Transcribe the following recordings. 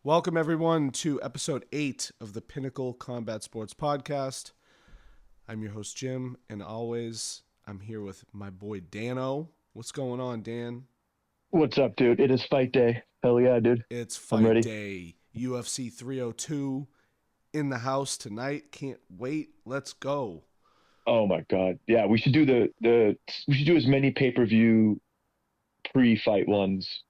Welcome, everyone, to episode 8 of the Pinnacle Combat Sports Podcast. I'm your host, Jim, and always I'm here with my boy, Dano. What's going on, Dan? What's up, dude? It is fight day. Hell yeah, dude. It's I'm fight ready. day. UFC 302 in the house tonight. Can't wait. Let's go. Oh my God. Yeah, we should do we should do as many pay-per-view pre-fight ones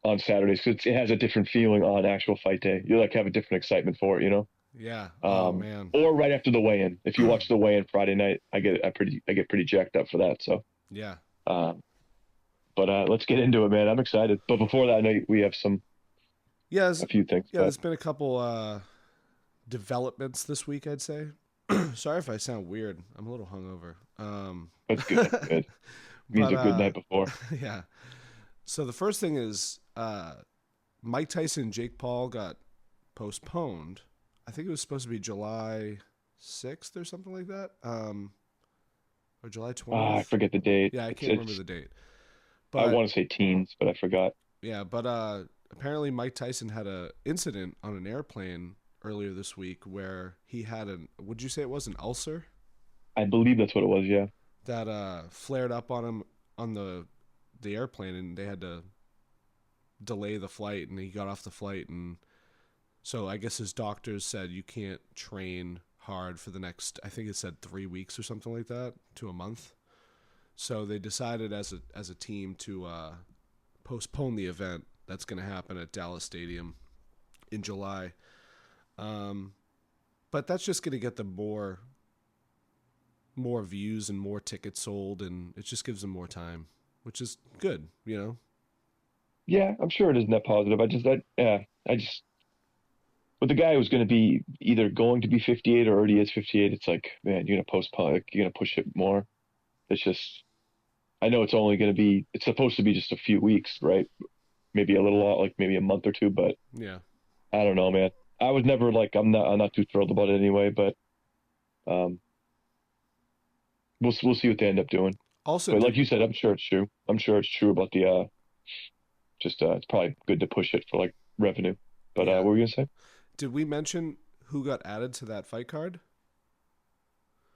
on Saturdays because it has a different feeling on actual fight day. You like have a different excitement for it, you know? Yeah. Oh, man. Or right after the weigh-in. If you watch the weigh-in Friday night, I get pretty jacked up for that. So, Yeah. Let's get into it, man. I'm excited. But before that, I know we have Yeah, a few things. there's been a couple developments this week, I'd say. Sorry if I sound weird. I'm a little hungover. That's good. That's good. Means a good night before. Yeah. So the first thing is Mike Tyson and Jake Paul got postponed. I think it was supposed to be July 6th or something like that. Or July 20th. I forget the date. Yeah, I can't remember the date. I But want to say teens, but I forgot. yeah, but apparently Mike Tyson had an incident on an airplane earlier this week where he had would you say it was an ulcer? I believe that's what it was, yeah. That flared up on him on the airplane, and they had to delay the flight, and he got off the flight, and so I guess his doctors said you can't train hard for the next, I think it said 3 weeks or something like that, to a month. So they decided as a team to postpone the event that's going to happen at Dallas Stadium in July. But that's just going to get them more views and more tickets sold, and it just gives them more time, which is good, you know? Yeah, I'm sure it is net positive. With the guy who's going to be either going to be 58 or already is 58, it's like, man, you're going to postpone, like, you're going to push it more. It's just, I know it's supposed to be just a few weeks, right? Maybe a little, like maybe a month or two, but Yeah. I don't know, man. I was never like, I'm not too thrilled about it anyway, but we'll see what they end up doing. Also, But like you said, I'm sure it's true. I'm sure it's true about the it's probably good to push it for like revenue. But Yeah. what were you gonna say? did we mention who got added to that fight card?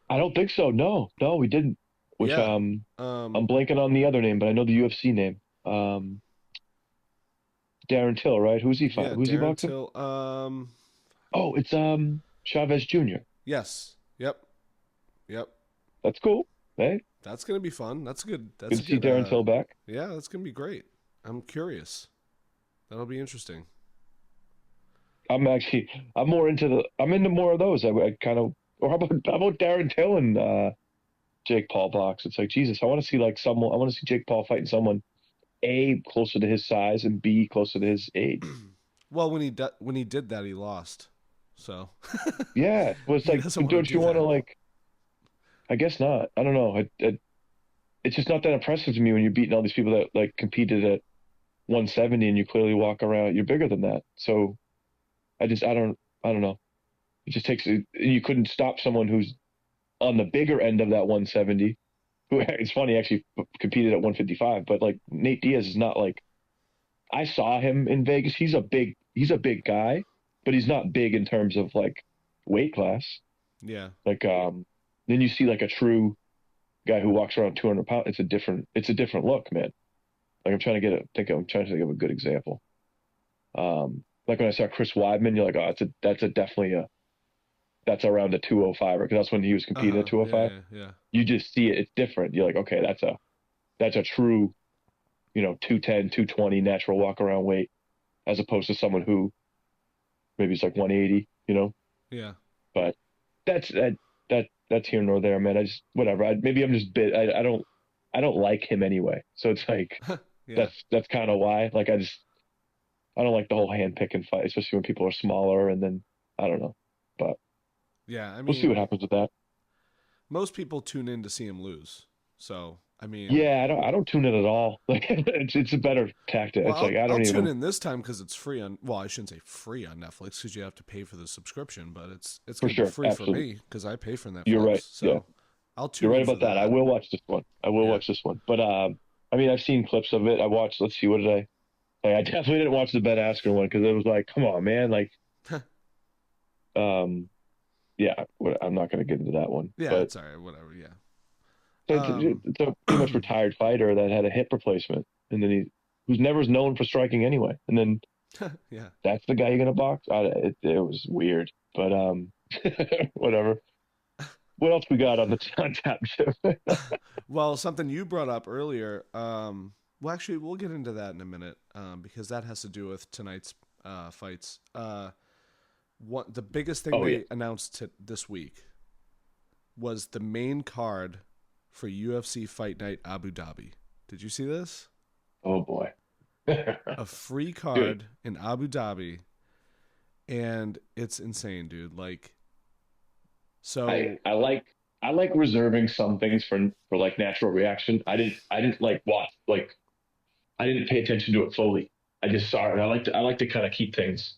I don't think so. No, we didn't. Which Yeah. I'm blanking on the other name, but I know the UFC name. Darren Till, right? Who's he fighting? Yeah, Who's he Darren boxing? Till. Oh, it's Chavez Jr. Yes. Yep. That's cool. Hey, That's gonna be fun. That's good. good That's to a see good. Darren Till back. Yeah, that's gonna be great. I'm curious. That'll be interesting. I'm into more of those. I kind of, or how about Darren Till and Jake Paul box? It's like, Jesus, I want to see I want to see Jake Paul fighting someone A, closer to his size, and B, closer to his age. Well, when he did that, he lost. So Yeah, well, it's He like, doesn't wanna don't do you want to that. like? I guess not. I don't know. It's just not that impressive to me when you're beating all these people that like competed at 170 and you clearly walk around. You're bigger than that. So I don't know. It just takes. You couldn't stop someone who's on the bigger end of that 170. Who it's funny actually competed at 155, but like Nate Diaz is not like. I saw him in Vegas. He's a big guy, but he's not big in terms of like weight class. yeah, Like then you see like a true guy who walks around 200 pounds. It's a different look, man. Like I'm trying to think of a good example. Like when I saw Chris Weidman, you're like, oh, that's around a 205, because that's when he was competing at 205. yeah. You just see it; it's different. You're like, okay, that's a true, 210, 220 natural walk around weight, as opposed to someone who maybe it's like 180, Yeah. But that's here nor there, man. I just whatever. Maybe I'm just bit. I don't like him anyway. So it's like Yeah. that's kind of why. Like I don't like the whole hand picking fight, especially when people are smaller. And then I don't know, but Yeah. I we'll see what mean, happens with that. most people tune in to see him lose. So, I mean, Yeah, I don't tune it at all. Like it's a better tactic. well, It's like I I'll don't tune even. in this time because it's free on. Well, I shouldn't say free on Netflix because you have to pay for the subscription, but it's For gonna be sure, free for absolutely. me because I pay for Netflix. You're right. So Yeah, I'll you're tune right in for about that. I that. will watch this one. I will Yeah. watch this one. But I mean, I've seen clips of it. I watched. Let's see, what did Like, I definitely didn't watch the Ben Askren one because it was like, come on, man. Like, um, yeah, I'm not going to get into that one. Yeah, But it's all right. Whatever. Yeah. it's a pretty much retired fighter that had a hip replacement, and then who's never known for striking anyway. And then Yeah. that's the guy you're going to box. It was weird, but whatever. What else we got on the on tap show? Well, something you brought up earlier. Well, actually, we'll get into that in a minute because that has to do with tonight's fights. The biggest thing Oh yeah. they announced this week was the main card for UFC Fight Night Abu Dhabi. Did you see this? Oh boy. A free Dude, card in Abu Dhabi, and it's insane, dude. Like, so I like reserving some things for like natural reaction. I didn't like watch like I didn't pay attention to it fully. I just saw it. I like to kind of keep things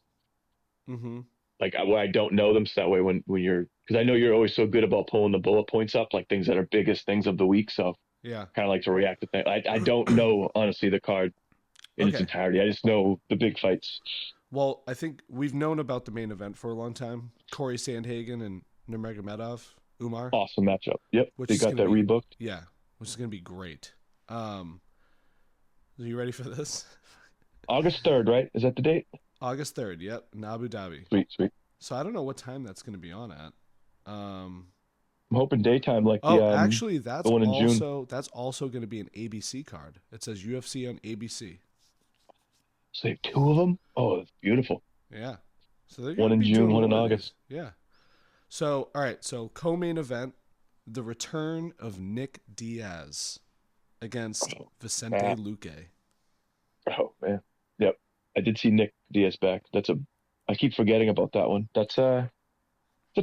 mm-hmm. like when I don't know them, so that way when you're because I know you're always so good about pulling the bullet points up, like things that are biggest things of the week. So Yeah. kind of like to react to things. I don't know honestly the card in its Okay. entirety. I just know the big fights. Well, I think we've known about the main event for a long time. Corey Sandhagen and Nurmagomedov, Umar, Awesome matchup. Yep, which they is got gonna that be rebooked. yeah, which is gonna be great. Are you ready for this? August 3rd, right? Is that the date? August 3rd. Yep, in Abu Dhabi. Sweet, sweet. So I don't know what time that's gonna be on at. Um, I'm hoping daytime like oh, actually, the one in June. that's also gonna be an ABC card. It says UFC on ABC. So they have two of them. Oh, it's beautiful. Yeah. So they're One gonna in be June, doing one in more of August. these. Yeah. So all right. So co-main event, the return of Nick Diaz against Vicente Ah, Luque. oh man. Yep. I did see Nick Diaz back. I keep forgetting about that one. It's a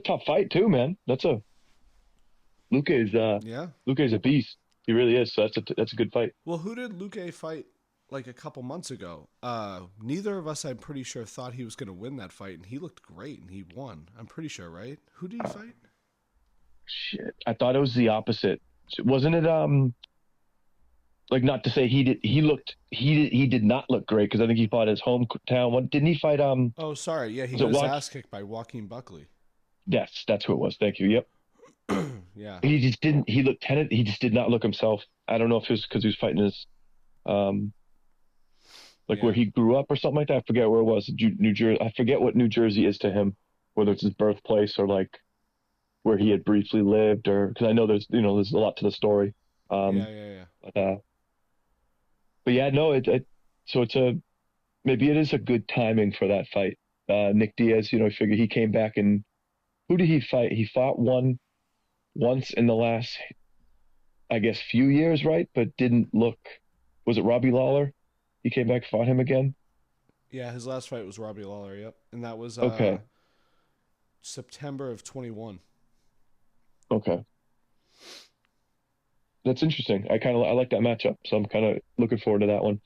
tough fight too, man. Luke is Yeah. Luke is a beast. He really is. So that's a good fight. Well, who did Luque fight like a couple months ago? Neither of us, I'm pretty sure, thought he was going to win that fight, and he looked great, and he won. I'm pretty sure, right? Who did he fight? Shit. I thought it was the opposite. Wasn't it like not to say he did not look great because I think he fought his hometown. What didn't he fight Oh, sorry. Yeah, he was it got his Joaquin? ass kicked by Joaquin Buckley. Yes, that's who it was. Thank you. Yep. Yeah. He just didn't. He just did not look himself. I don't know if it was because he was fighting his, um, like Yeah. where he grew up or something like that. I forget where it was. New Jersey. I forget what New Jersey is to him, whether it's his birthplace or like where he had briefly lived, or because I know there's a lot to the story. Yeah, Um, yeah, yeah. but, uh, but yeah, no, so maybe it is a good timing for that fight. Nick Diaz, I figure he came back and who did he fight? He fought once in the last, I guess, few years, right? But didn't look. Was it Robbie Lawler? He came back, fought him again. Yeah, his last fight was Robbie Lawler, yep. And that was Okay, September of 21. okay, that's interesting. I like that matchup, so I'm kind of looking forward to that one.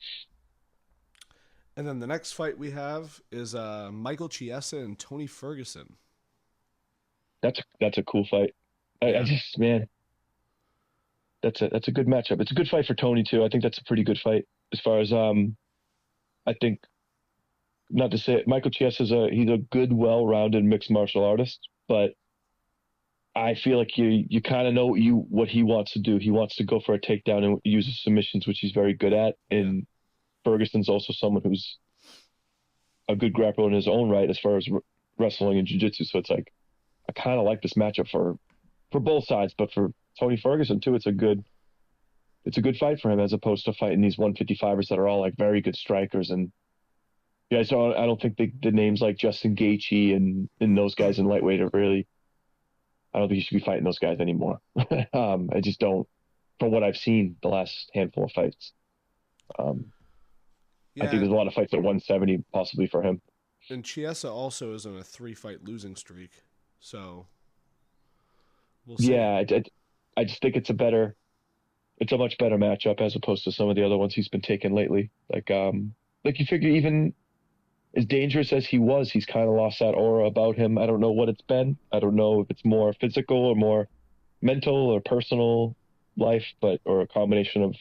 And then the next fight we have is Michael Chiesa and Tony Ferguson. That's a cool fight. I Yeah. just man, that's a good matchup. It's a good fight for Tony too. I think that's a pretty good fight as far as I think not to say it, Michael Chiesa he's a good, well-rounded mixed martial artist, but I feel like you kind of know what he wants to do. He wants to go for a takedown and uses submissions, which he's very good at. Yeah. And Ferguson's also someone who's a good grappler in his own right as far as wrestling and jiu-jitsu. So it's like I kind of like this matchup for both sides, but for Tony Ferguson too, it's a good fight for him as opposed to fighting these 155ers that are all like very good strikers. And yeah, so I don't think the names like Justin Gaethje and those guys in lightweight are really. I don't think he should be fighting those guys anymore. I just don't, from what I've seen the last handful of fights. I think Yeah, there's a lot of fights at 170 possibly for him. and Chiesa also is on a 3-fight losing streak. So we'll see. Yeah, I just think it's a much better matchup as opposed to some of the other ones he's been taking lately. Like you figure even as dangerous as he's kind of lost that aura about him. I don't know what it's been. I don't know if it's more physical or more mental or personal life, or a combination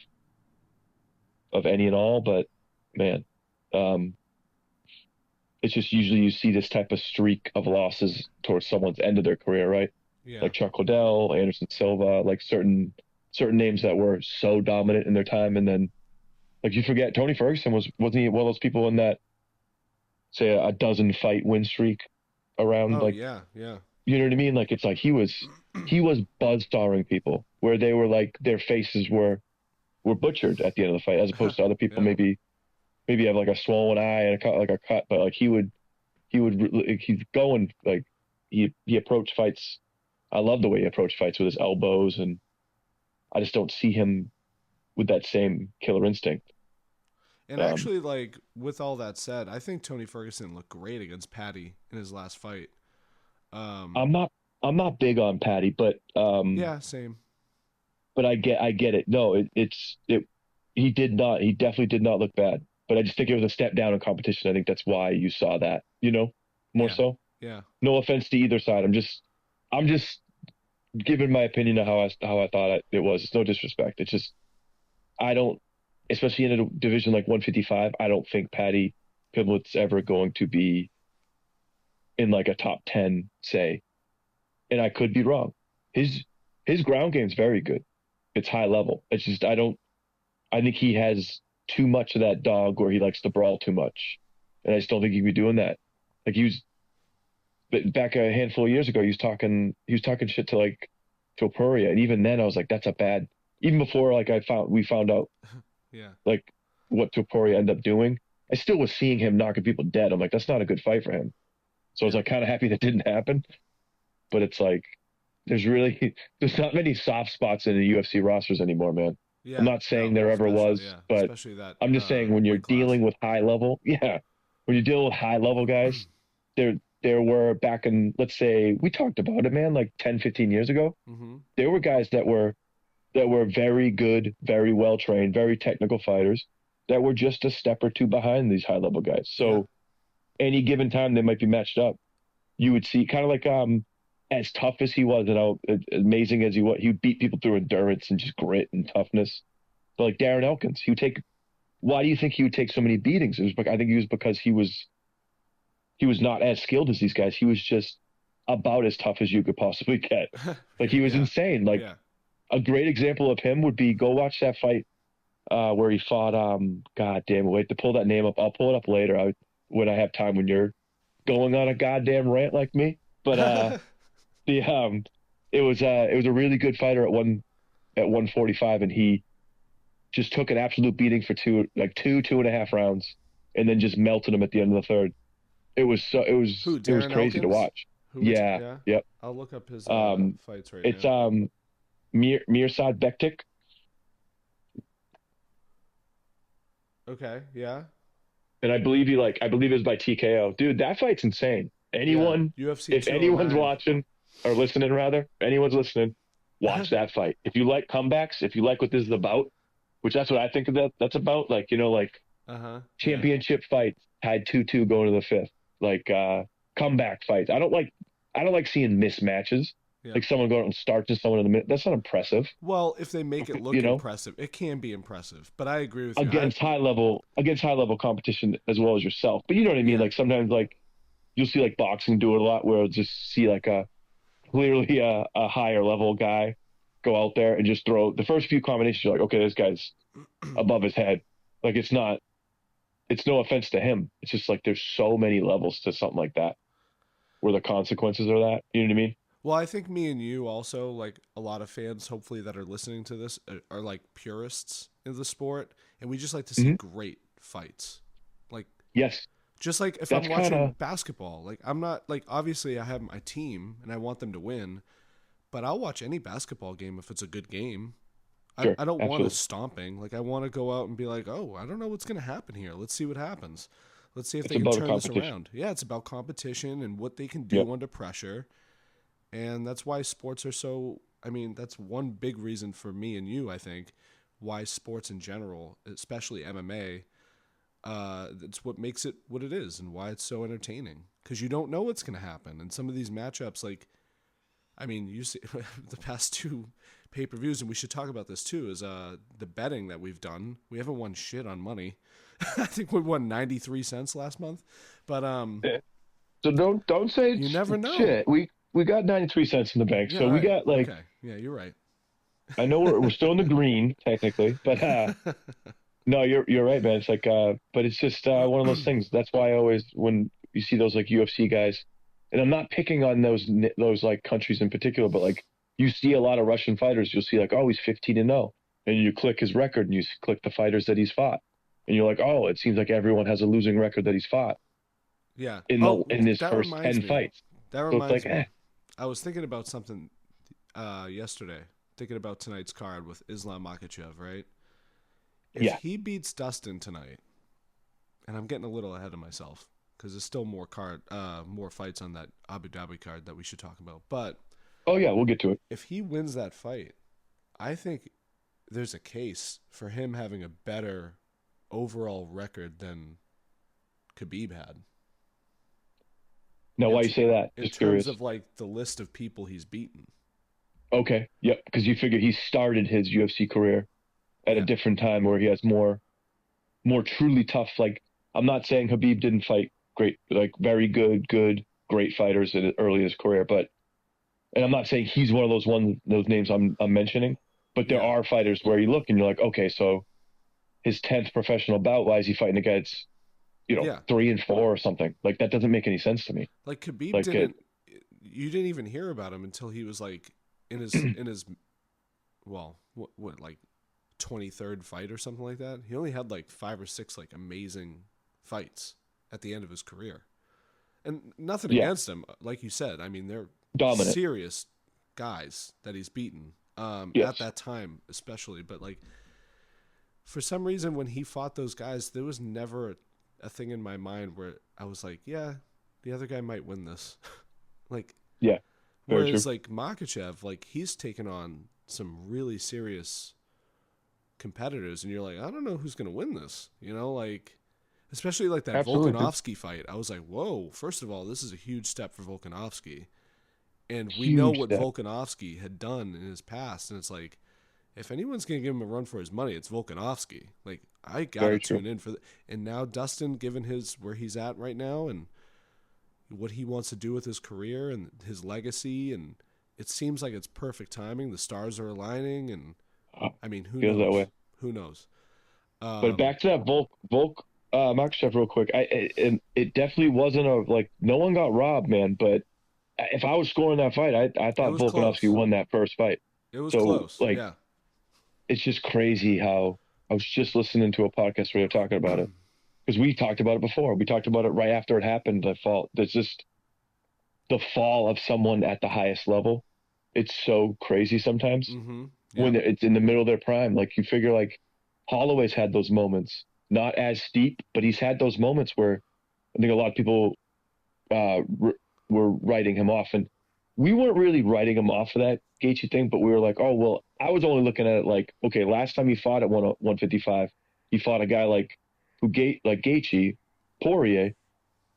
of any and all. But man, Um, it's just usually you see this type of streak of losses towards someone's end of their career, right? Yeah. Like Chuck Liddell, Anderson Silva, like certain names that were so dominant in their time, and then like you forget Tony Ferguson wasn't he one of those people in that say a dozen fight win streak around Oh like yeah, yeah. you know what I mean? Like it's like he was buzzsawing people where they were like their faces were butchered at the end of the fight, as opposed to other people Yeah. maybe have like a swollen eye and a cut like a cut, but like he's going like he approached fights. I love the way he approached fights with his elbows, and I just don't see him with that same killer instinct. And Um, actually, like with all that said, I think Tony Ferguson looked great against Patty in his last fight. Um, I'm not I'm not big on Patty, yeah, same. but I get it. No, it he definitely did not look bad. But I just think it was a step down in competition. I think that's why you saw that, more Yeah, so. yeah, No offense to either side. I'm just giving my opinion of how I thought it was. It's no disrespect. It's just I don't, especially in a division like 155, I don't think Patty Pimlet's ever going to be in like a top 10, say, and I could be wrong. His his ground game's very good. It's high level. It's just I think he has too much of that dog where he likes to brawl too much. And I just don't think he'd be doing that. Like he was but back a handful of years ago, he was talking shit to like to Poirier. And even then I was like, that's a bad even before like we found out yeah, like what Topuria ended up doing. I still was seeing him knocking people dead. I'm like, that's not a good fight for him. So I was yeah, like kind of happy that didn't happen. But it's like there's not many soft spots in the UFC rosters anymore, man. I'm yeah. not saying No, there ever especially was, yeah, but especially that I'm just saying when you're weight class. dealing with high level, yeah, when you're dealing with high level guys, there there were back in let's say we talked about it, man, like 10, 15 years ago, Mm-hmm. there were guys that were very good, very well trained, very technical fighters that were just a step or two behind these high level guys. Yeah, So any given time they might be matched up. You would see kind of like as tough as he was and how amazing as he was, he would beat people through endurance and just grit and toughness. But like Darren Elkins, he would take. Why do you think he would take so many beatings? It was I think it was because he was not as skilled as these guys. He was just about as tough as you could possibly get. Like he was yeah, insane. Like yeah. a great example of him would be go watch that fight where he fought God damn it, wait to pull that name up. I'll pull it up later when I have time when you're going on a goddamn rant like me. But the it was a really good fighter at 145 and he just took an absolute beating for two and a half rounds and then just melted him at the end of the third. It was so Who? it was Darren crazy to Elkins? watch. Who we? Yeah, Yeah. yep. I'll look up his Um, fights right it's now. Mirsad Bektik. Okay. Yeah. And I believe it was by TKO. Dude, that fight's insane. Yeah. Anyone, UFC if anyone's 209. watching or listening, rather, anyone's listening, watch that fight. If you like comebacks, if you like what this is about, which that's what I think of that's about, like, like Uh huh. Yeah. championship fights tied 2-2 going to the fifth, like comeback fights. I don't like seeing mismatches. Yeah. Like someone going out and starches someone in the minute. That's not impressive, Well, if they make it you look know. impressive, it can be impressive. But I agree with you. Against high level competition as well as yourself. But you know what I mean? Yeah. Like sometimes like you'll see like boxing do it a lot where it'll just see like a clearly a higher level guy go out there and just throw the first few combinations. You're like, okay, this guy's above his head. Like it's no offense to him. It's just like there's so many levels to something like that where the consequences are that. You know what I mean? Well, I think me and you also, like a lot of fans, hopefully that are listening to this, are like purists in the sport, and we just like to see Hmm. great fights. Like Yes, just like if I'm that's kind watching of basketball, like I'm not like obviously I have my team and I want them to win, but I'll watch any basketball game if it's a good game. I, sure, I don't want a absolutely. stomping. Like I want to go out and be like, oh, I don't know what's going to happen here. Let's see what happens. Let's see if It's they can about a turn this competition. around. Yeah, it's about competition and what they can Yep. do under pressure. And that's why sports are so. I mean, that's one big reason for me and you, I think, why sports in general, especially MMA, it's what makes it what it is and why it's so entertaining. Because you don't know what's going to happen. And some of these matchups, like, I mean, you see the pay-per-views, and we should talk about this too, is the betting that we've done. We haven't won shit on money. I think we won 93 cents last month. But So don't say you never know. shit. We got 93 cents in the bank. Yeah, So all we right. got like Okay. Yeah, you're right. I know we're still in the green technically, but no, you're right, man. It's like but it's just one of those things. That's why I always when you see those like UFC guys, and I'm not picking on those like countries in particular, but like you see a lot of Russian fighters, you'll see like, oh, he's 15-0, and you click his record and you click the fighters that he's fought, and you're like, oh, it seems like everyone has a losing record that he's fought Yeah. in his That first reminds 10 me. fights. That So it's reminds like, me. I was thinking about something yesterday. Thinking about tonight's card with Islam Makhachev, right? If yeah, he beats Dustin tonight, and I'm getting a little ahead of myself because there's still more fights on that Abu Dhabi card that we should talk about. But oh yeah, we'll get to it. if he wins that fight, I think there's a case for him having a better overall record than Khabib had. Now, why you say that? In Just terms curious. of like the list of people he's beaten. Okay, yep, because you figure he started his UFC career at a Yeah. different time where he has more truly tough. Like I'm not saying Habib didn't fight great, like very good, great fighters in early in his career, but and I'm not saying he's one of those names I'm mentioning, but there Yeah. are fighters where you look and you're like, okay, so his 10th professional bout, why is he fighting against Yeah. 3 and 4 or something? Like that doesn't make any sense to me. Like Khabib Like it, didn't. You didn't even hear about him until he was like in his well, what like 23rd fight or something like that. He only had like 5 or 6 like amazing fights at the end of his career. And nothing yeah, against him, like you said. I mean, they're dominant. serious guys that he's beaten at Yes, that time, especially. But like for some reason, when he fought those guys, there was never a thing in my mind where I was like, yeah, the other guy might win this. Like, yeah, very true. whereas like Makhachev, like he's taken on some really serious competitors, and you're like, I don't know who's gonna win this. Like especially like that Absolutely, dude. Volkanovski fight. I was like, whoa! First of all, this is a huge step for Volkanovski, and we know Huge what step. Volkanovski had done in his past, and it's like, if anyone's gonna give him a run for his money, it's Volkanovski. Like I gotta Very true. tune in for and now Dustin, given his where he's at right now and what he wants to do with his career and his legacy, and it seems like it's perfect timing. The stars are aligning, and I mean, who Feels that knows? way. Who knows? But back to that Volk Makhachev real quick. It definitely wasn't a like no one got robbed, man. But if I was scoring that fight, I It thought was Volkanovski close. won that first fight. It was So close. like Yeah. it's just crazy how I was just listening to a podcast where they're talking about it because we talked about it before. We talked about it right after it happened. The fall. There's just the fall of someone at the highest level. It's so crazy sometimes Mm-hmm. when Yep. it's in the middle of their prime. Like you figure like Holloway's had those moments, not as steep, but he's had those moments where I think a lot of people were writing him off, and we weren't really writing him off for that Gaethje thing, but we were like, oh well, I was only looking at it like, okay, last time he fought at 155, he fought a guy like like Gaethje, Poirier,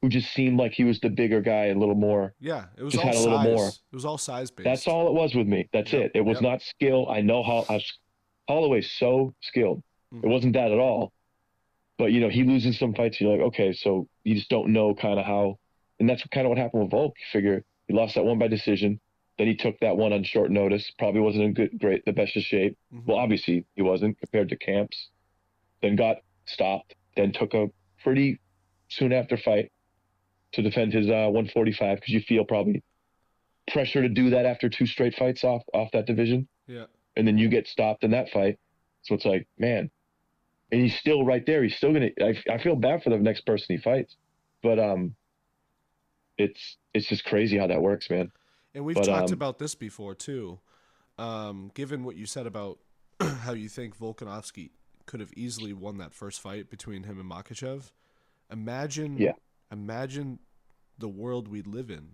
who just seemed like he was the bigger guy, a little more, Yeah. It was just all had a little more. size. It was all size That's based. all it was with me. That's Yep. it. It was Yep. not skill. I know how Holloway's so skilled. It Mm-hmm. wasn't that at all. But he loses some fights. You're like, okay, so you just don't know kind of how, and that's kind of what happened with Volk. You figure he lost that one by decision, then he took that one on short notice. Probably wasn't in the best of shape. Mm-hmm. Well, obviously he wasn't compared to Camps. Then got stopped. Then took a pretty soon after fight to defend his 145 because you feel probably pressure to do that after 2 straight fights off that division, Yeah. and then you get stopped in that fight. So it's like, man, and he's still right there. He's still gonna. I feel bad for the next person he fights, but it's just crazy how that works, man. And we've But talked about this before too. Given what you said about how you think Volkanovski could have easily won that first fight between him and Makhachev, imagine yeah, imagine the world we live in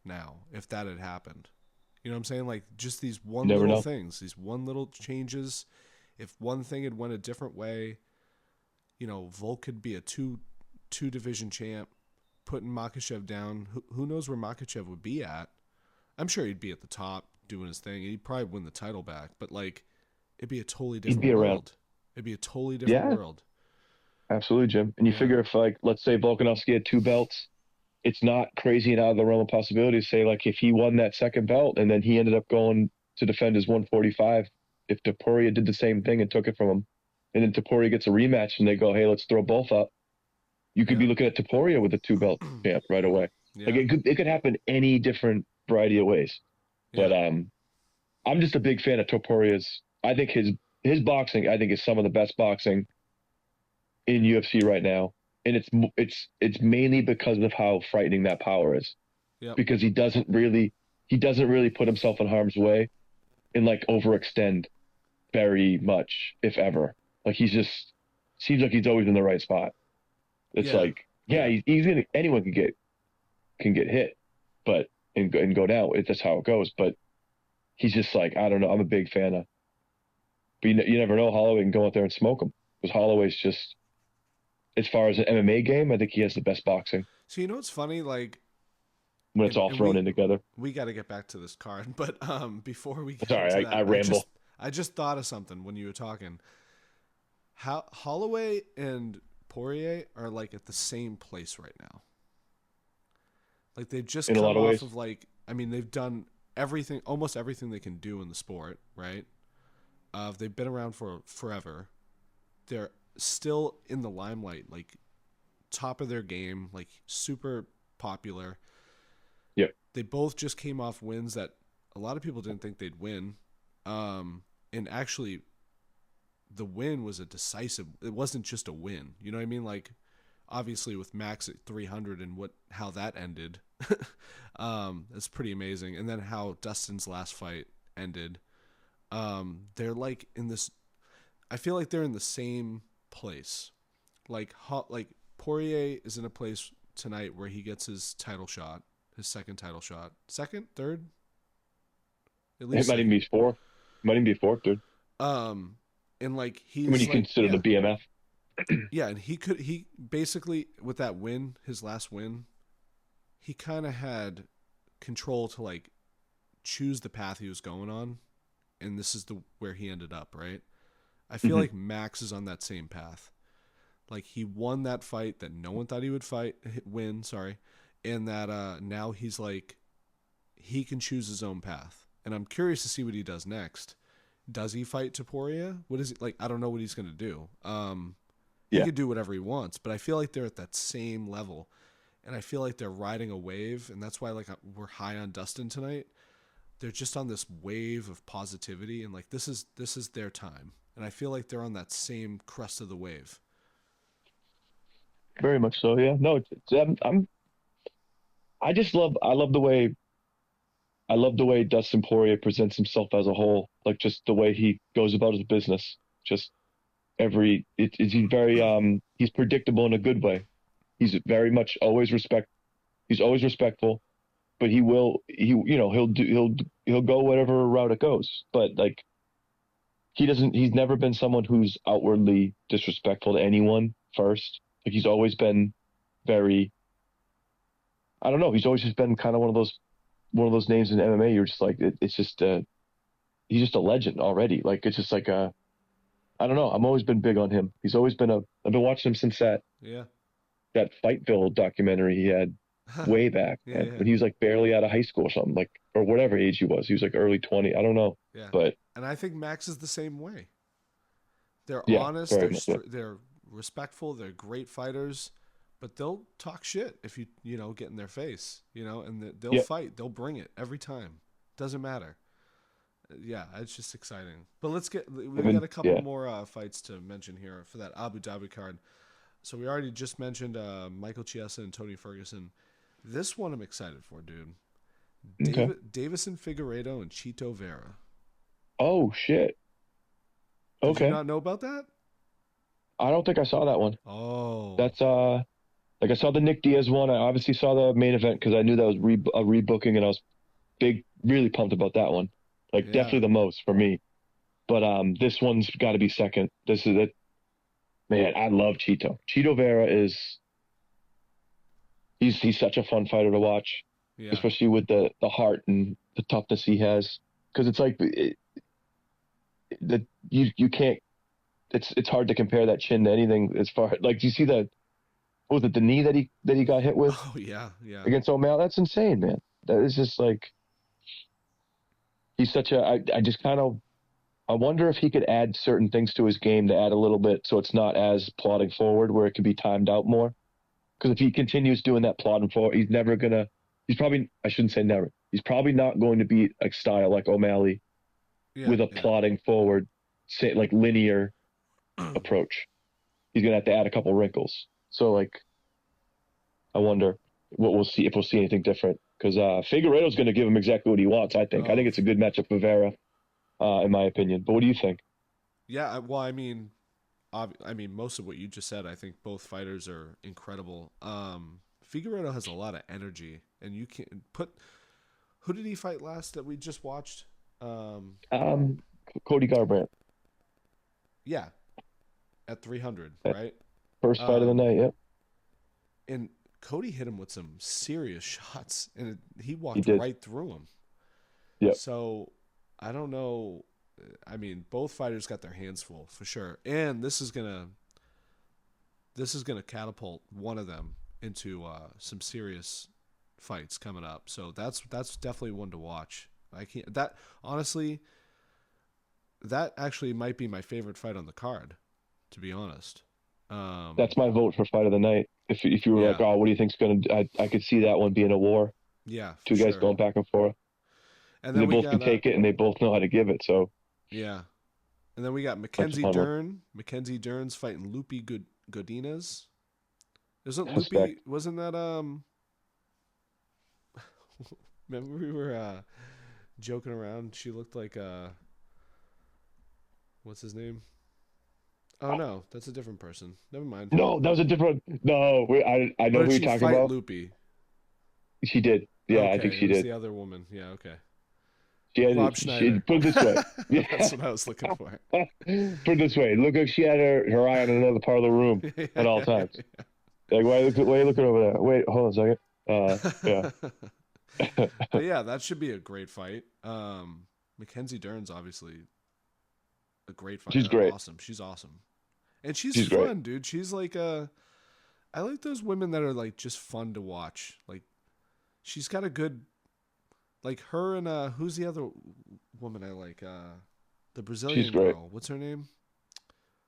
now if that had happened. You know what I'm saying? Like just these you one never little know. things, these one little changes. If one thing had went a different way, Volk could be a two division champ, putting Makhachev down. Who knows where Makhachev would be at? I'm sure he'd be at the top, doing his thing. He'd probably win the title back, but like it'd be a totally He'd different be around. world. It'd be a totally different Yeah, world. absolutely, Jim. And you Yeah. figure if like let's say Volkanovski had 2 belts, it's not crazy and out of the realm of possibility to say like if he won that second belt and then he ended up going to defend his 145, if Topuria did the same thing and took it from him, and then Topuria gets a rematch and they go, hey, let's throw both up, you could Yeah. be looking at Topuria with a 2 belt champ right away. Like Yeah. it could happen any different variety of ways. But Yeah. I'm just a big fan of Topuria's. I think his boxing, I think, is some of the best boxing in UFC right now, and it's mainly because of how frightening that power is. Yep. Because he doesn't really put himself in harm's way and like overextend very much, if ever. Like he's just seems like he's always in the right spot. It's Yeah. like yeah, Yeah. he's gonna anyone can get hit, but and go down. That's how it goes. But he's just like I don't know. I'm a big fan of. But you never know. Holloway can go out there and smoke him because Holloway's just as far as an MMA game, I think he has the best boxing So you know what's funny? Like, when it's and, all and thrown we in together. we got to get back to this card, but before we get into Sorry, I that, ramble. I just thought of something when you were talking. How Holloway and Poirier are like at the same place right now. Like they've just In a lot come of off ways. of like I mean they've done everything, almost everything they can do in the sport, right? They've been around for forever. They're still in the limelight, like top of their game, like super popular. Yep. They both just came off wins that a lot of people didn't think they'd win. And actually, the win was a decisive. It wasn't just a win. You know what I mean? Like, obviously, with Max at 300 and how that ended, it's pretty amazing. And then how Dustin's last fight ended. They're like in this. I feel like they're in the same place. Like Poirier is in a place tonight where he gets his title shot, his second title shot, second, third, at It least might even second. be fourth. It might even be fourth, dude. Um, and like When he's you like, consider the BMF. yeah, and he basically with that win, his last win, he kind of had control to like choose the path he was going on, and this is the where he ended up, right? I feel Hmm. like Max is on that same path. Like he won that fight that no one thought he would win, sorry, and that now he's like he can choose his own path. And I'm curious to see what he does next. Does he fight Taporia? What is it like? I don't know what he's gonna do. He Yeah, could do whatever he wants, but I feel like they're at that same level, and I feel like they're riding a wave, and that's why like we're high on Dustin tonight. They're just on this wave of positivity, and like this is their time, and I feel like they're on that same crest of the wave. very much so. Yeah. No, I love the way Dustin Poirier presents himself as a whole. Like just the way he goes about his business. Just he's very he's predictable in a good way. He's very much always he's always respectful, but he'll go whatever route it goes. But like he's never been someone who's outwardly disrespectful to anyone first. Like he's always been very I don't know, he's always just been kind of one of those names in MMA. You're just like it's just he's just a legend already. Like it's just like I don't know. I've always been big on him. I've been watching him since Yeah, that Fightville documentary he had way back, yeah, and yeah, when he was like barely out of high school or something, like or whatever age he was. He was like early 20. I don't know, yeah. but And I think Max is the same way. They're yeah, honest. very much so. They're respectful. They're great fighters, but they'll talk shit if you get in their face. And they'll Yeah, fight. They'll bring it every time. Doesn't matter. Yeah, it's just exciting. But we got a couple yeah. more fights to mention here for that Abu Dhabi card. So we already just mentioned Michael Chiesa and Tony Ferguson. This one I'm excited for, dude. Okay. Davison Figueiredo and Chito Vera. Oh shit. Did you Okay. not know about that? I don't think I saw that one. Oh, That's like I saw the Nick Diaz one. I obviously saw the main event because I knew that was a rebooking, and I was really pumped about that one. Like yeah. definitely the most for me. But this one's got to be second. This is it, man. I love Chito. Chito Vera is he's such a fun fighter to watch, Yeah. especially with the heart and the toughness he has. because it's like that you can't. It's hard to compare that chin to anything as far like. Do you see that? What was it, the knee that he got hit with Oh yeah, yeah. against O'Malley? That's insane, man. That is just like he's such a. I just kind of I wonder if he could add certain things to his game to add a little bit so it's not as plodding forward where it could be timed out more. Because if he continues doing that plodding forward, he's never gonna. He's probably I shouldn't say never. He's probably not going to be a style like O'Malley Yeah, with a yeah. plodding forward, say like linear approach. He's gonna have to add a couple wrinkles. So like I wonder what we'll see if we'll see anything different because Figueiredo's going to give him exactly what he wants. I think. I Oh, think it's a good matchup for Vera, in my opinion. But what do you think? yeah. Well, I mean, I mean, most of what you just said, I think both fighters are incredible. Figueredo has a lot of energy, and you can put. Who did he fight last that we just watched? Um, Um, Cody Garbrandt, yeah, at 300, that right? first fight of the Um, night. Yep, and Cody hit him with some serious shots, and he he walked did. right through him. Yep, So I don't know. I mean, both fighters got their hands full for sure, and this is gonna catapult one of them into some serious fights coming up. So that's definitely one to watch. I can't that honestly that actually might be my favorite fight on the card, to be honest. Um, that's my vote for fight of the night. If you were like, yeah, oh, what do you think's gonna? I could see that one being a war. yeah, for Two guys sure. going back and forth. And And they then we both can got take it, and they both know how to give it. So yeah, and then we got that's a Mackenzie fun one. Dern. Mackenzie Dern's fighting Lupi Godinez. Isn't Lupi? Respect. Wasn't that Remember we were joking around? She looked like what's his name? Oh no, that's a different person. Never mind. No, that was a different. No, I Or know did who you're she talking fight about. Lupi? She did. Yeah, I think Okay, it she was did. the other woman. Yeah, okay. She had. Rob She Schneider. put it this way. That's Yeah. what I was looking for. Put it this way. Look like she had her eye on another part of the room at all times. Like, why are you looking over there? Wait, hold on a second. Yeah. But yeah, that should be a great fight. Mackenzie Dern's obviously a great She's fighter. great. Awesome. She's awesome. And she's She's great. fun, dude. She's like I like those women that are like just fun to watch. Like she's got a good like her and who's the other woman I like? The She's Brazilian great. girl. What's her name?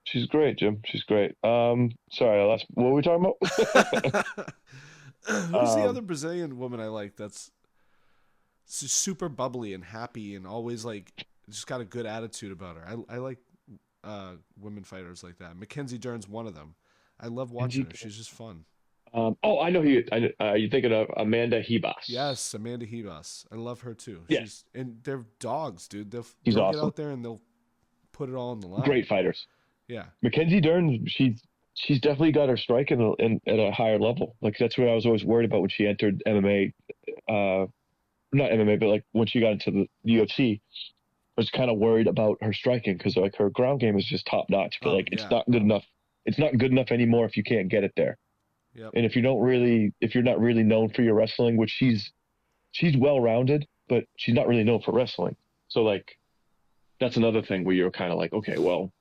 She's great, Jim. She's great. Sorry, I lost. What were we talking about? Who's the other um, Brazilian woman I like that's super bubbly and happy and always like just got a good attitude about her. I like women fighters like that. Mackenzie Dern's one of them. I love watching her. She's just fun. oh, I know who you're thinking of Amanda Ribas. Yes, Amanda Ribas. I love her too. Yes, And they're dogs, dude. she's They'll get awesome. out there and they'll put it all on the line. Great fighters. Yeah. Mackenzie Dern, she's definitely got her strike at a higher level. Like that's what I was always worried about when she entered MMA. Not MMA, but like when she got into the UFC, I was kind of worried about her striking because like her ground game is just top notch. But Oh like it's yeah. not good enough. It's not good enough anymore if you can't get it there. Yep. And if you're not really known for your wrestling, which she's well rounded, but she's not really known for wrestling. So like that's another thing where you're kind of like, okay, well,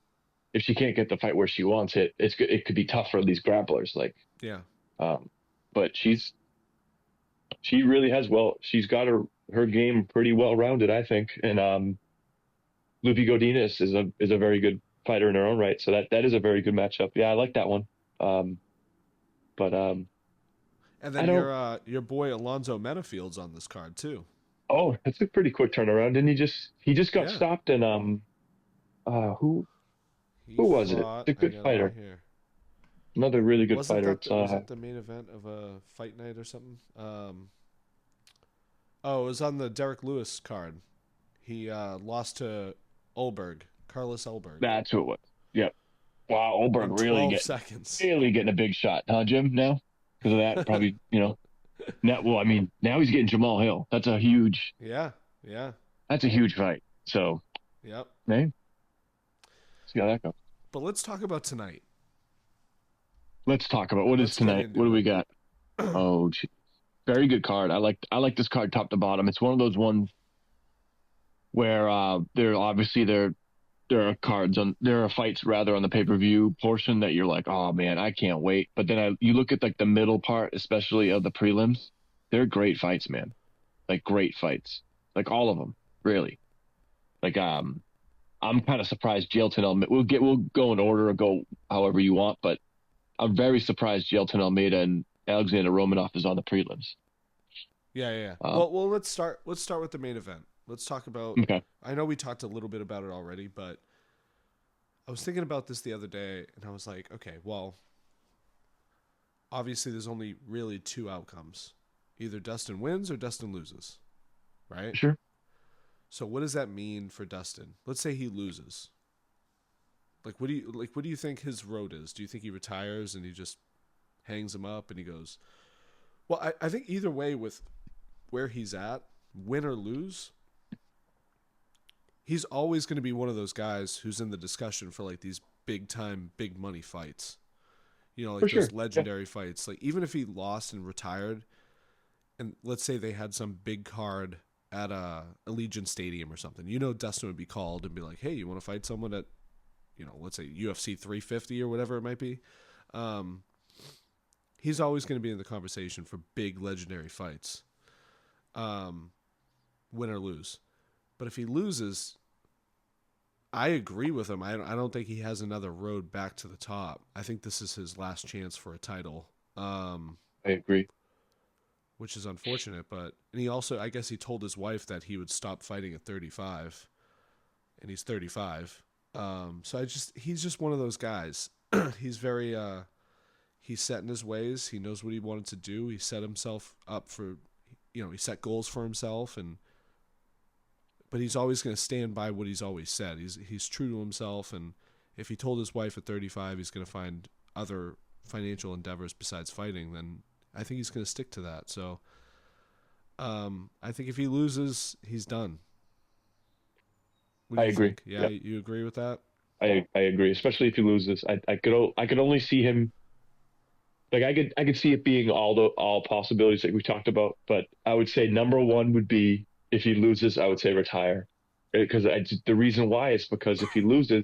if she can't get the fight where she wants it, it could be tough for these grapplers. Like, Yeah. um, but she really has she's got her game pretty well rounded, I think. And Lupi Godinez is a very good fighter in her own right. So that is a very good matchup. Yeah, I like that one. Um, but And I then don't. your boy Alonzo Menifield's on this card too. Oh, that's a pretty quick turnaround. Didn't he just got Yeah. stopped and who He who was it? fought. The I good got it right fighter. here. Another really good Wasn't fighter. that It's was it the main event of a fight night or something? Oh, it was on the Derek Lewis card. He lost to Carlos Ulberg, that's who it was. Yep. Wow, in Oldberg 12 seconds. really getting a big shot, huh, Jim? Now because of that, probably now. Well, I mean, now he's getting Jamal Hill. Yeah, yeah, That's a huge fight. So, yep. man, see how that goes. But let's talk about tonight. Let's talk about what is Let's get tonight. What do into we it. got? Oh, gee. Very good card. I like this card top to bottom. It's one of those ones where there are fights rather on the pay-per-view portion that you're like, oh man, I can't wait. But then you look at like the middle part, especially of the prelims, they're great fights, man. Like great fights, like all of them, really. Like I'm kind of surprised Jailton Almeida. We'll go in order or go however you want, but I'm very surprised Jailton Almeida and Alexander Romanov is on the prelims. Yeah, yeah. Um, Well, let's start. Let's start with the main event. Let's talk about. okay, I know we talked a little bit about it already, but I was thinking about this the other day, and I was like, okay, well, obviously, there's only really two outcomes: either Dustin wins or Dustin loses, right? sure. So, what does that mean for Dustin? Let's say he loses. What do you think his road is? Do you think he retires and he just hangs him up and he goes? Well, I think either way, with where he's at, win or lose, he's always going to be one of those guys who's in the discussion for like these big time, big money fights. You know, For like sure. those legendary fights. Like even if he lost and retired, and let's say they had some big card at Allegiant Stadium or something, you know, Dustin would be called and be like, "Hey, you want to fight someone at, you know, let's say UFC 350 or whatever it might be." He's always going to be in the conversation for big legendary fights, win or lose. But if he loses, I agree with him. I don't think he has another road back to the top. I think this is his last chance for a title, I agree. which is unfortunate. But and he also, I guess, he told his wife that he would stop fighting at 35, and he's 35. So he's just one of those guys. He's very he's set in his ways. He knows what he wanted to do. He set himself up for, you know, he set goals for himself, and but he's always going to stand by what he's always said. He's true to himself, and if he told his wife at 35 he's going to find other financial endeavors besides fighting, then I think he's going to stick to that. So I think if he loses, he's done. What do I you agree. think? Yeah, Yeah, you agree with that? I agree. Especially if he loses, I could only see him. Like I could see it being all possibilities that we talked about, but I would say number one would be if he loses, I would say retire, because the reason why is because if he loses,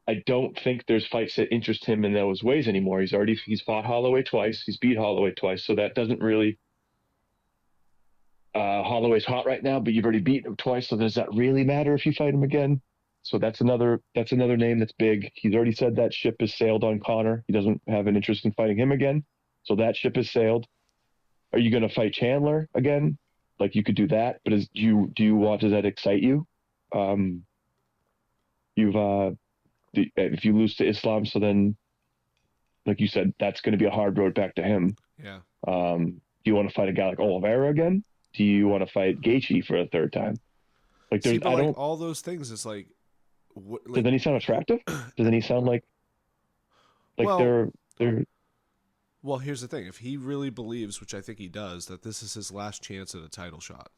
I don't think there's fights that interest him in those ways anymore. He's fought Holloway twice, he's beat Holloway twice, so that doesn't really. Holloway's hot right now, but you've already beaten him twice, so does that really matter if you fight him again? So that's another name that's big. He's already said that ship has sailed on Connor. He doesn't have an interest in fighting him again. So that ship has sailed. Are you going to fight Chandler again? Like you could do that, but does that excite you? You've if you lose to Islam, so then like you said, that's going to be a hard road back to him. Yeah. Do you want to fight a guy like Oliveira again? Do you want to fight Gaethje for a third time? Like See, there's but I like don't. all those things is like, what, like Doesn't he sound attractive? Doesn't he sound like well, they're well, here's the thing. If he really believes, which I think he does, that this is his last chance at a title shot,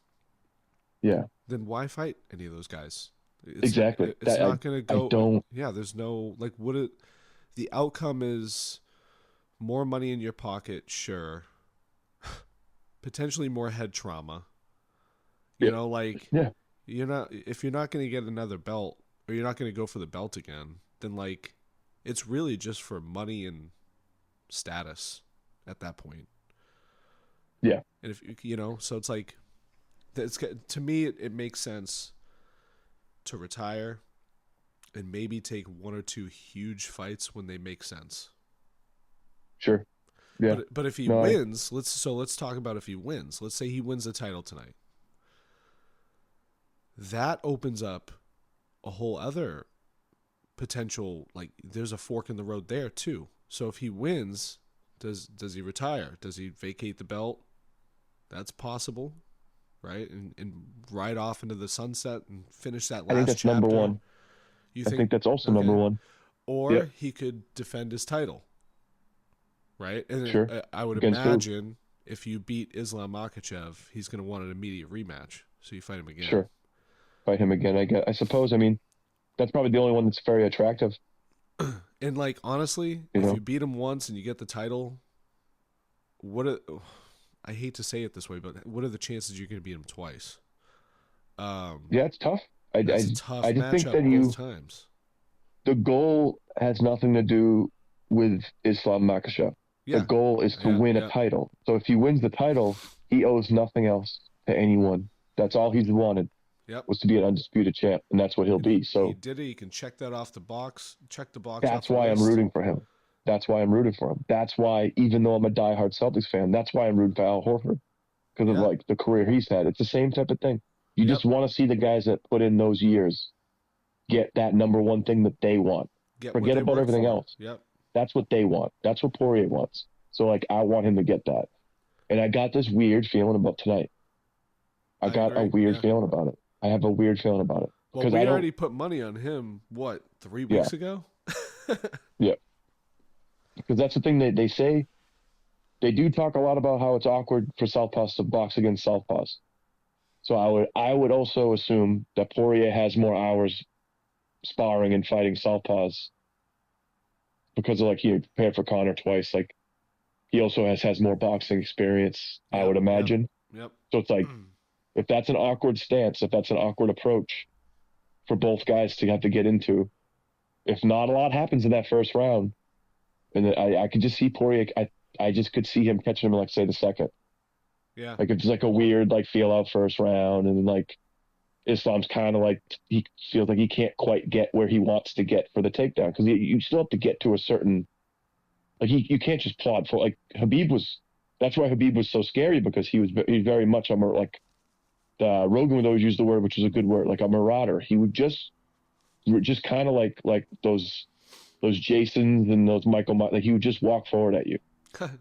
yeah, then why fight any of those guys? exactly. It's not going to I go. don't. Yeah, there's no like what it. The outcome is more money in your pocket, sure. Potentially more head trauma. You Yeah, know, like yeah, you're not if you're not going to get another belt or you're not going to go for the belt again, then like it's really just for money and status at that point. yeah. And if you know, so it's like it's to me it makes sense to retire and maybe take one or two huge fights when they make sense. Sure. Yeah. But if he No, wins, let's talk about if he wins. Let's say he wins the title tonight. That opens up a whole other potential, like there's a fork in the road there too. So if he wins, does he retire? Does he vacate the belt? That's possible, right? And ride off into the sunset and finish that I think last that's number chapter. one. You I think think that's also number okay? one. Or Yeah, he could defend his title, right? And sure. I would Against who? imagine if you beat Islam Makhachev, he's going to want an immediate rematch. So you fight him again. Sure. Fight him again. I suppose. I mean, that's probably the only one that's very attractive. And like honestly, You if know. you beat him once and you get the title, I hate to say it this way, but what are the chances you're going to beat him twice? Um, Yeah, it's tough. I, that's I, a tough I just think matchup that both times. the goal has nothing to do with Islam Makhachev. The Yeah, goal is to yeah, win a yeah, title. So if he wins the title, he owes nothing else to anyone. That's all he's wanted yep. was to be an undisputed champ, and that's what he'll And he be. he So did it. He can check that off the box. Check the box off that's the why I'm list. rooting for him. That's why I'm rooting for him. That's why, even though I'm a diehard Celtics fan, that's why I'm rooting for Al Horford because of Yeah. like the career he's had. It's the same type of thing. You Yep. just want to see the guys that put in those years get that number one thing that they want. Get what Forget they about work everything for. else. Yep. That's what they want. That's what Poirier wants. So like I want him to get that. And I got this weird feeling about tonight. I I got a agree. weird Yeah. feeling about it. I have a weird feeling about it Well, because I we don't. already put money on him. What, 3 weeks Yeah, ago? yeah. Because that's the thing they say. They do talk a lot about how it's awkward for southpaws to box against southpaws. So I would also assume that Poirier has more hours sparring and fighting southpaws because of like he prepared for Connor twice. Like he also has more boxing experience, I Yep. would Yep. imagine. Yep. So it's like if that's an awkward stance, if that's an awkward approach for both guys to have to get into, if not a lot happens in that first round, and I could just see Poirier. I just could see him catching him in, like say the second. Yeah. Like it's like a weird like feel out first round, and then like Islam's kind of like he feels like he can't quite get where he wants to get for the takedown because you still have to get to a certain like you can't just plod for like Habib was. That's why Habib was so scary because he was very much a like Rogan would always use the word, which is a good word, like a marauder. He would just kind of like those Jasons and those Michael, like he would just walk forward at you.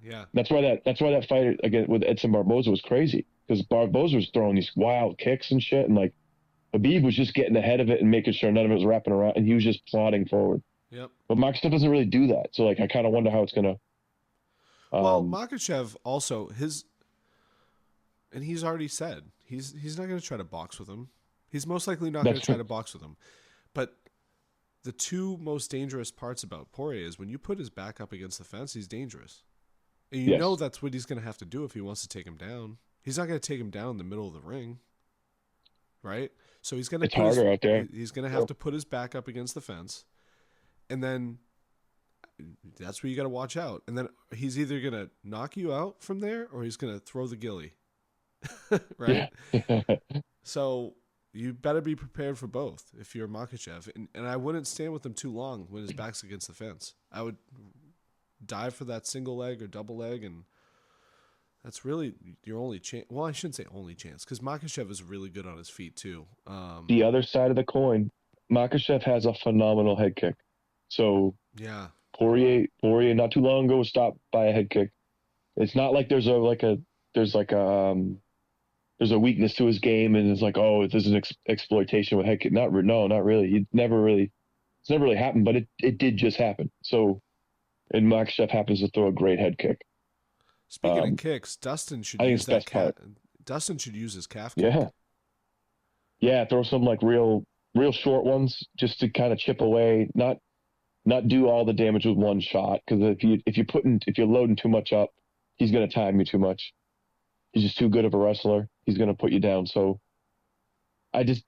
Yeah. That's why that fight again with Edson Barboza was crazy because Barboza was throwing these wild kicks and shit, and like Habib was just getting ahead of it and making sure none of it was wrapping around, and he was just plodding forward. Yep. But Makhachev doesn't really do that, so like I kind of wonder how it's gonna. Well, Um, Makachev also and he's already said he's not going to try to box with him. He's most likely not going that's to try to box with him. But the two most dangerous parts about Poirier is when you put his back up against the fence, he's dangerous. And you know yes, that's what he's going to have to do if he wants to take him down. He's not going to take him down in the middle of the ring, right? So he's going to it's harder out there. he's going to have to put his back up against the fence, and then that's where you got to watch out. And then he's either going to knock you out from there or he's going to throw the gilly, right? Yeah. So you better be prepared for both if you're Makhachev. And I wouldn't stand with him too long when his back's against the fence. I would dive for that single leg or double leg, and that's really your only chance. Well, I shouldn't say only chance because Makhachev is really good on his feet too. The other side of the coin, Makhachev has a phenomenal head kick. So Yeah. Poirier not too long ago was stopped by a head kick. It's not like there's like there's a weakness to his game and it's like oh this is an exploitation with head kick. No, not really. It's never really happened, but it did just happen. So and Makhachev happens to throw a great head kick. Speaking of kicks, Dustin should I think use it's the that best part. Dustin should use his calf kick. Yeah, yeah. Throw some like real short ones just to kind of chip away, not do all the damage with one shot. Because if you're loading too much up, he's gonna time you too much. He's just too good of a wrestler. He's gonna put you down. So I just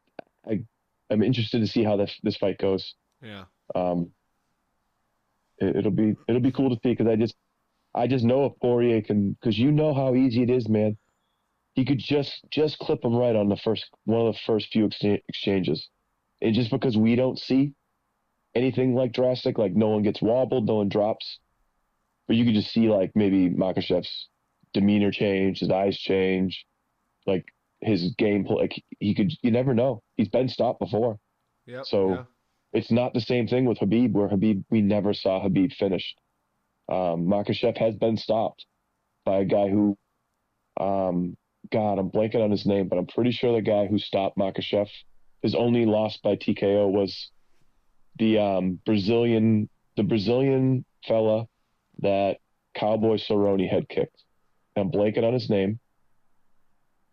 I I'm interested to see how this fight goes. Yeah. Um, it'll be cool to see because I just know if Poirier can because you know how easy it is, man. He could just clip him right on the first one of the first few exchanges, and just because we don't see anything like drastic, like no one gets wobbled, no one drops, but you could just see like maybe Makhachev's demeanor change, his eyes change, like his gameplay. Like you never know. He's been stopped before, Yep. Yeah. so it's not the same thing with Habib, where we never saw Habib finished. Makhachev has been stopped by a guy who, God, I'm blanking on his name, but I'm pretty sure the guy who stopped Makhachev, his only loss by TKO was the Brazilian fella that Cowboy Cerrone head kicked. I'm blanking on his name,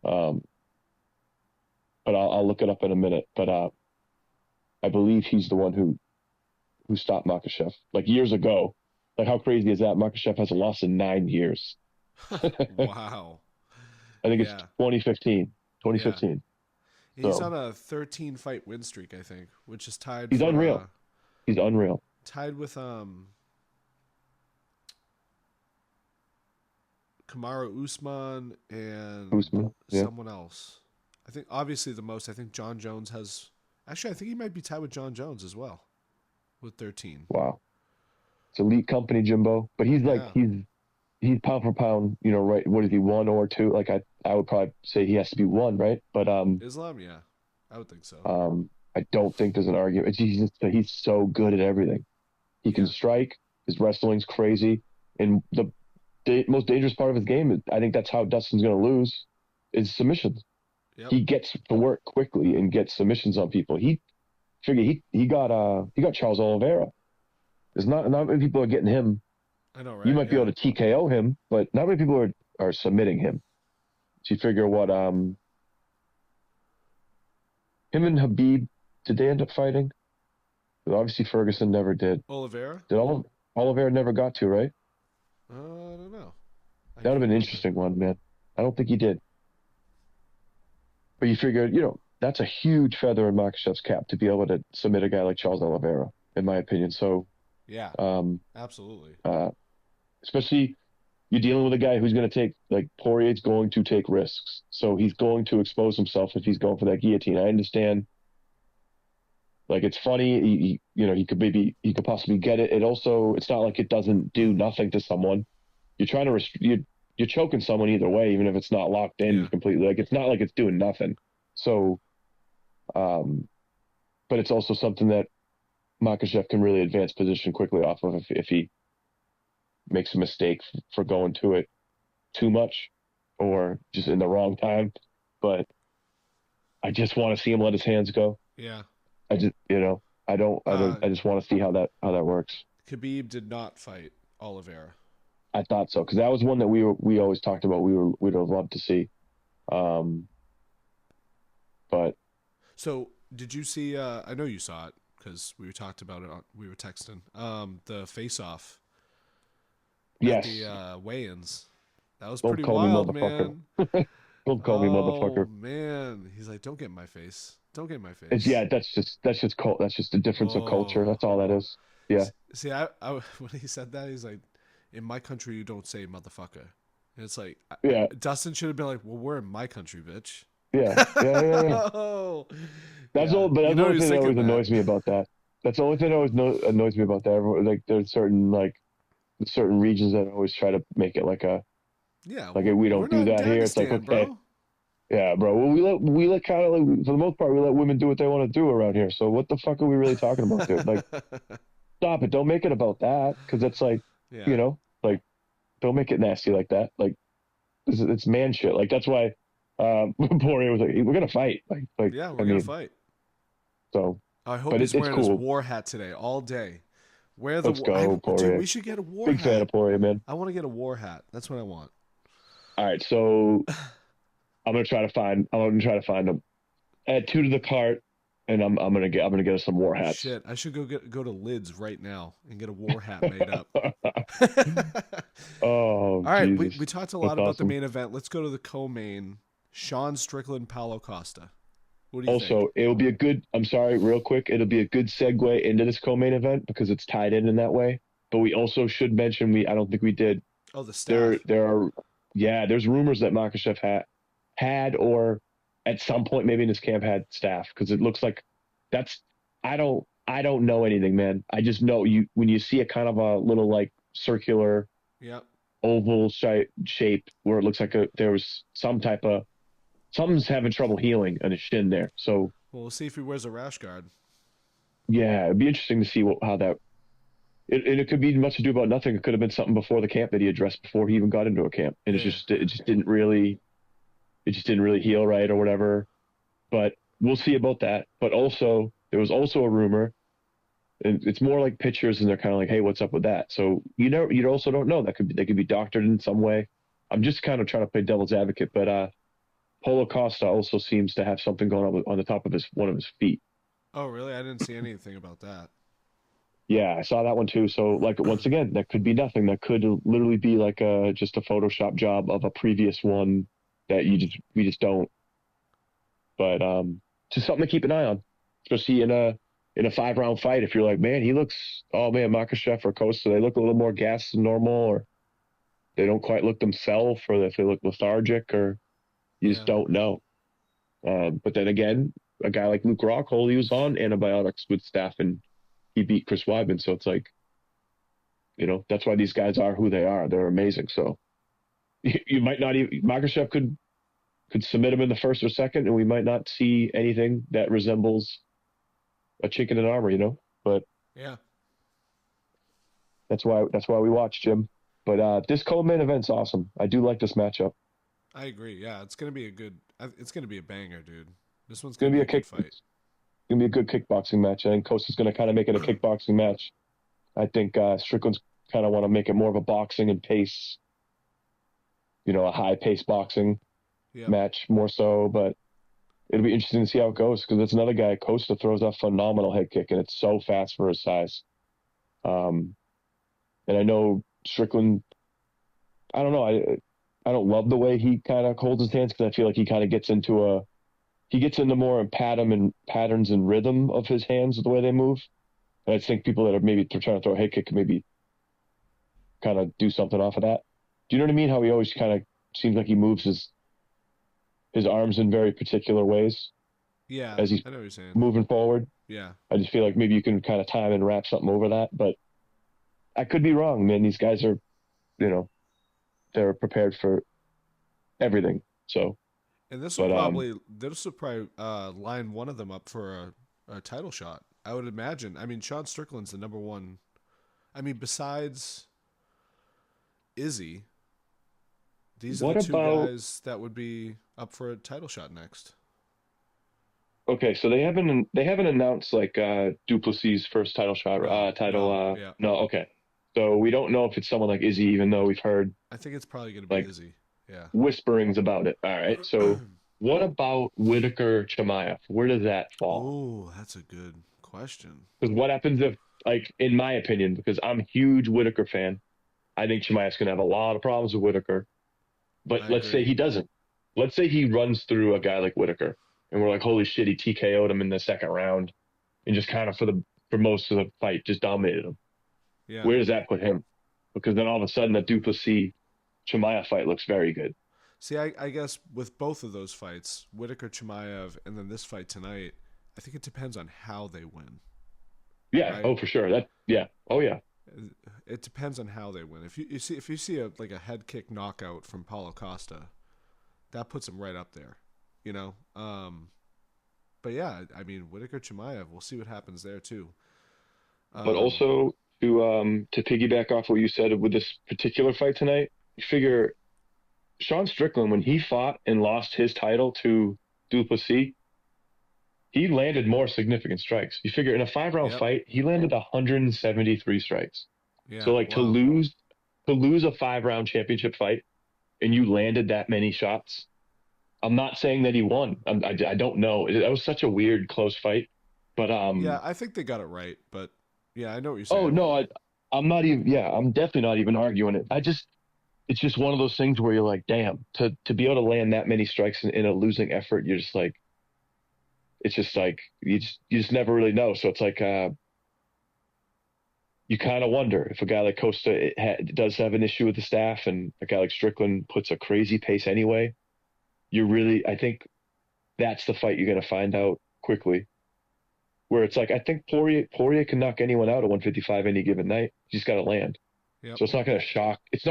um, but I'll look it up in a minute. But I believe he's the one who stopped Makhachev like years ago. Like how crazy is that? Makhachev hasn't lost in 9 years. Wow. I think it's Yeah. 2015. Yeah. 2015. He's on So a 13 fight win streak, I think, which is tied he's for unreal. He's unreal. tied with Kamaru Usman and Usman, yeah. someone else. I think obviously the most. I think John Jones has. Actually, I think he might be tied with John Jones as well, with 13. Wow. It's elite company, Jimbo. But he's like Yeah, he's pound for pound, right? What is he, one or two? Like I would probably say he has to be one, right? But Islam. Yeah, I would think so. I don't think there's an argument. He's so good at everything. He can Yeah. strike. His wrestling's crazy, and the most dangerous part of his game, I think that's how Dustin's going to lose, is submissions. Yep. He gets to work quickly and gets submissions on people. He got Charles Oliveira. There's not many people are getting him. I know, You right? might be Yeah. able to TKO him, but not many people are submitting him. So you figure what him and Habib, did they end up fighting? But obviously Ferguson never did. Oliveira. Did Oliveira never got to, right? I don't know. I That would have can't been an remember. interesting one, man. I don't think he did. But you figure, that's a huge feather in Makhachev's cap to be able to submit a guy like Charles Oliveira, in my opinion. So, Yeah, um, absolutely. especially you're dealing with a guy who's going to take, like, Poirier's going to take risks. So he's going to expose himself if he's going for that guillotine. I understand. Like, it's funny. He could possibly get it. It's not like it doesn't do nothing to someone. You're trying to, you're choking someone either way, even if it's not locked in Yeah. completely. Like, it's not like it's doing nothing. So, um, but it's also something that Makhachev can really advance position quickly off of if he makes a mistake for going to it too much or just in the wrong time. But I just want to see him let his hands go. Yeah. I just, I just want to see how that works. Khabib did not fight Oliveira. I thought so because that was one that we always talked about. We'd have loved to see. Um, but So did you see? I know you saw it because we talked about it. We were texting. The face-off at yes, the weigh-ins. That was don't pretty call me wild, motherfucker. man. Don't call me Oh motherfucker. man, he's like, don't get in my face. Don't get in my It's face. that's just the difference of culture. Oh, That's all that is. Yeah, see, when he said that, he's like, in my country, you don't say motherfucker. And it's like, yeah, Dustin should have been like, well, we're in my country, bitch. yeah. Oh, That's yeah. all. But You that's the know only he's thing that thinking always that. annoys me about that. That's the only thing that always annoys me about that. Like there's certain regions that always try to make it like Yeah, we we're don't do not in that here. It's like, Dagestan, okay, bro. yeah, bro. Well, we let kind of like, for the most part, we let women do what they want to do around here. So what the fuck are we really talking about, dude? Like, stop it. Don't make it about that because it's like, Yeah, like, don't make it nasty like that. Like, it's man shit. Like that's why Poirier was like, hey, we're gonna fight. yeah, I we're gonna mean, fight. so, I hope but he's it's wearing his cool. war hat today all day. Wear the Let's go, dude. Poirier. We should get a war Big fan hat. of Poirier, man. I want to get a war hat. That's what I want. All right, so I'm gonna try to find them. Add two to the cart, and I'm gonna get us some war hats. Shit, I should go to Lids right now and get a war hat made up. Oh All right, we Jesus, talked a that's lot about the awesome. main event. Let's go to the co-main. Sean Strickland, Paulo Costa. What do you think? Also, it'll be a good. I'm sorry, real quick. It'll be a good segue into this co-main event because it's tied in that way. But we also should mention I don't think we did. Oh, the staff. There are, yeah. There's rumors that Makhachev had or at some point maybe in his camp had staff because it looks like that's. I don't know anything, man. I just know when you see a kind of a little like circular Yep. oval shape where it looks like there was something's having trouble healing on his shin there. So Well, we'll see if he wears a rash guard. yeah, it'd be interesting to see how that. It could be much ado about nothing. It could have been something before the camp that he addressed before he even got into a camp, and Yeah. it just didn't really heal right or whatever. But we'll see about that. But also there was also a rumor, and it's more like pictures, and they're kind of like, hey, what's up with that? So you also don't know they could be doctored in some way. I'm just kind of trying to play devil's advocate, but Paulo Costa also seems to have something going on on the top of one of his feet. Oh, really? I didn't see anything about that. Yeah, I saw that one too. So, like, once again, that could be nothing. That could literally be like just a Photoshop job of a previous one that we just don't. But just something to keep an eye on, especially in a 5 round fight. If you're like, man, he looks, oh man, Makhachev or Costa, they look a little more gassed than normal, or they don't quite look themselves, or if they look lethargic, or you just Yeah. don't know. But then again, a guy like Luke Rockhold, he was on antibiotics with staph, and he beat Chris Weidman. So it's like, that's why these guys are who they are. They're amazing. So you might not even Makhachev could submit him in the first or second, and we might not see anything that resembles a chink in an armor. But Yeah. that's why we watch, Jim. But this co-main event's awesome. I do like this matchup. I agree. Yeah, it's gonna be a good. It's gonna be a banger, dude. This one's It's gonna gonna be be a a good kick. fight. It's gonna be a good kickboxing match. I think Costa's gonna kind of make it a kickboxing match. I think Strickland's kind of want to make it more of a boxing and pace, a high pace boxing Yep. match more so. But it'll be interesting to see how it goes because it's another guy. Costa throws a phenomenal head kick, and it's so fast for his size. Um, and I know Strickland. I don't know. I don't love the way he kind of holds his hands because I feel like he gets into more pattern and patterns and rhythm of his hands the way they move. And I think people that are maybe trying to throw a head kick maybe kind of do something off of that. Do you know what I mean? How he always kind of seems like he moves his arms in very particular ways Yeah, as he's I know what you're saying. moving forward. Yeah. I just feel like maybe you can kind of time and wrap something over that, but I could be wrong, man. These guys are, you know, they're prepared for everything. So, And but this will probably line one of them up for a title shot. I would imagine. I mean, Sean Strickland's the number one. I mean, besides Izzy, these are the what two about guys that would be up for a title shot next. okay? So they haven't announced like Duplessis' first title shot, No, title. no, yeah. No, okay. So we don't know if it's someone like Izzy, even though we've heard I think it's probably going to be like Izzy. Yeah. whisperings about it. All right. So what about Whitaker Chimaev? Where does that fall? Oh, that's a good question. Because what happens if, like, in my opinion, because I'm a huge Whitaker fan, I think Chimaev's gonna have a lot of problems with Whitaker. But I let's say agree. he doesn't. Let's say he runs through a guy like Whitaker, and we're like, holy shit, he TKO'd him in the second round, and just kind of for most of the fight just dominated him. Yeah. Where does that put him? Because then all of a sudden, the Duplessis Chimaev fight looks very good. See, I guess with both of those fights, Whitaker Chimaev, and then this fight tonight, I think it depends on how they win, Yeah. right? Oh, for sure. That. Yeah. Oh, yeah. It depends on how they win. If you see a head kick knockout from Paulo Costa, that puts him right up there, you know. But yeah, I mean Whitaker Chimaev, we'll see what happens there too. But Um, also to piggyback off what you said with this particular fight tonight, you figure Sean Strickland when he fought and lost his title to Duplessis, he landed more significant strikes. You figure in a 5 round yep, fight, he landed 173 strikes. yeah, So like wow, to lose a 5 round championship fight and you landed that many shots. I'm not saying that he won. I don't know. That was such a weird close fight. But yeah. I think they got it right, but yeah, I know what you're oh saying. no, I'm not even. Yeah, I'm definitely not even arguing it. It's just one of those things where you're like, damn, to be able to land that many strikes in a losing effort, you're just like, it's just like you just never really know. So it's like you kind of wonder if a guy like Costa does have an issue with the staff, and a guy like Strickland puts a crazy pace anyway. I think that's the fight you're gonna find out quickly. Where it's like, I think Poirier can knock anyone out at 155 any given night. He's got to land. Yep, So it's not gonna shock. It's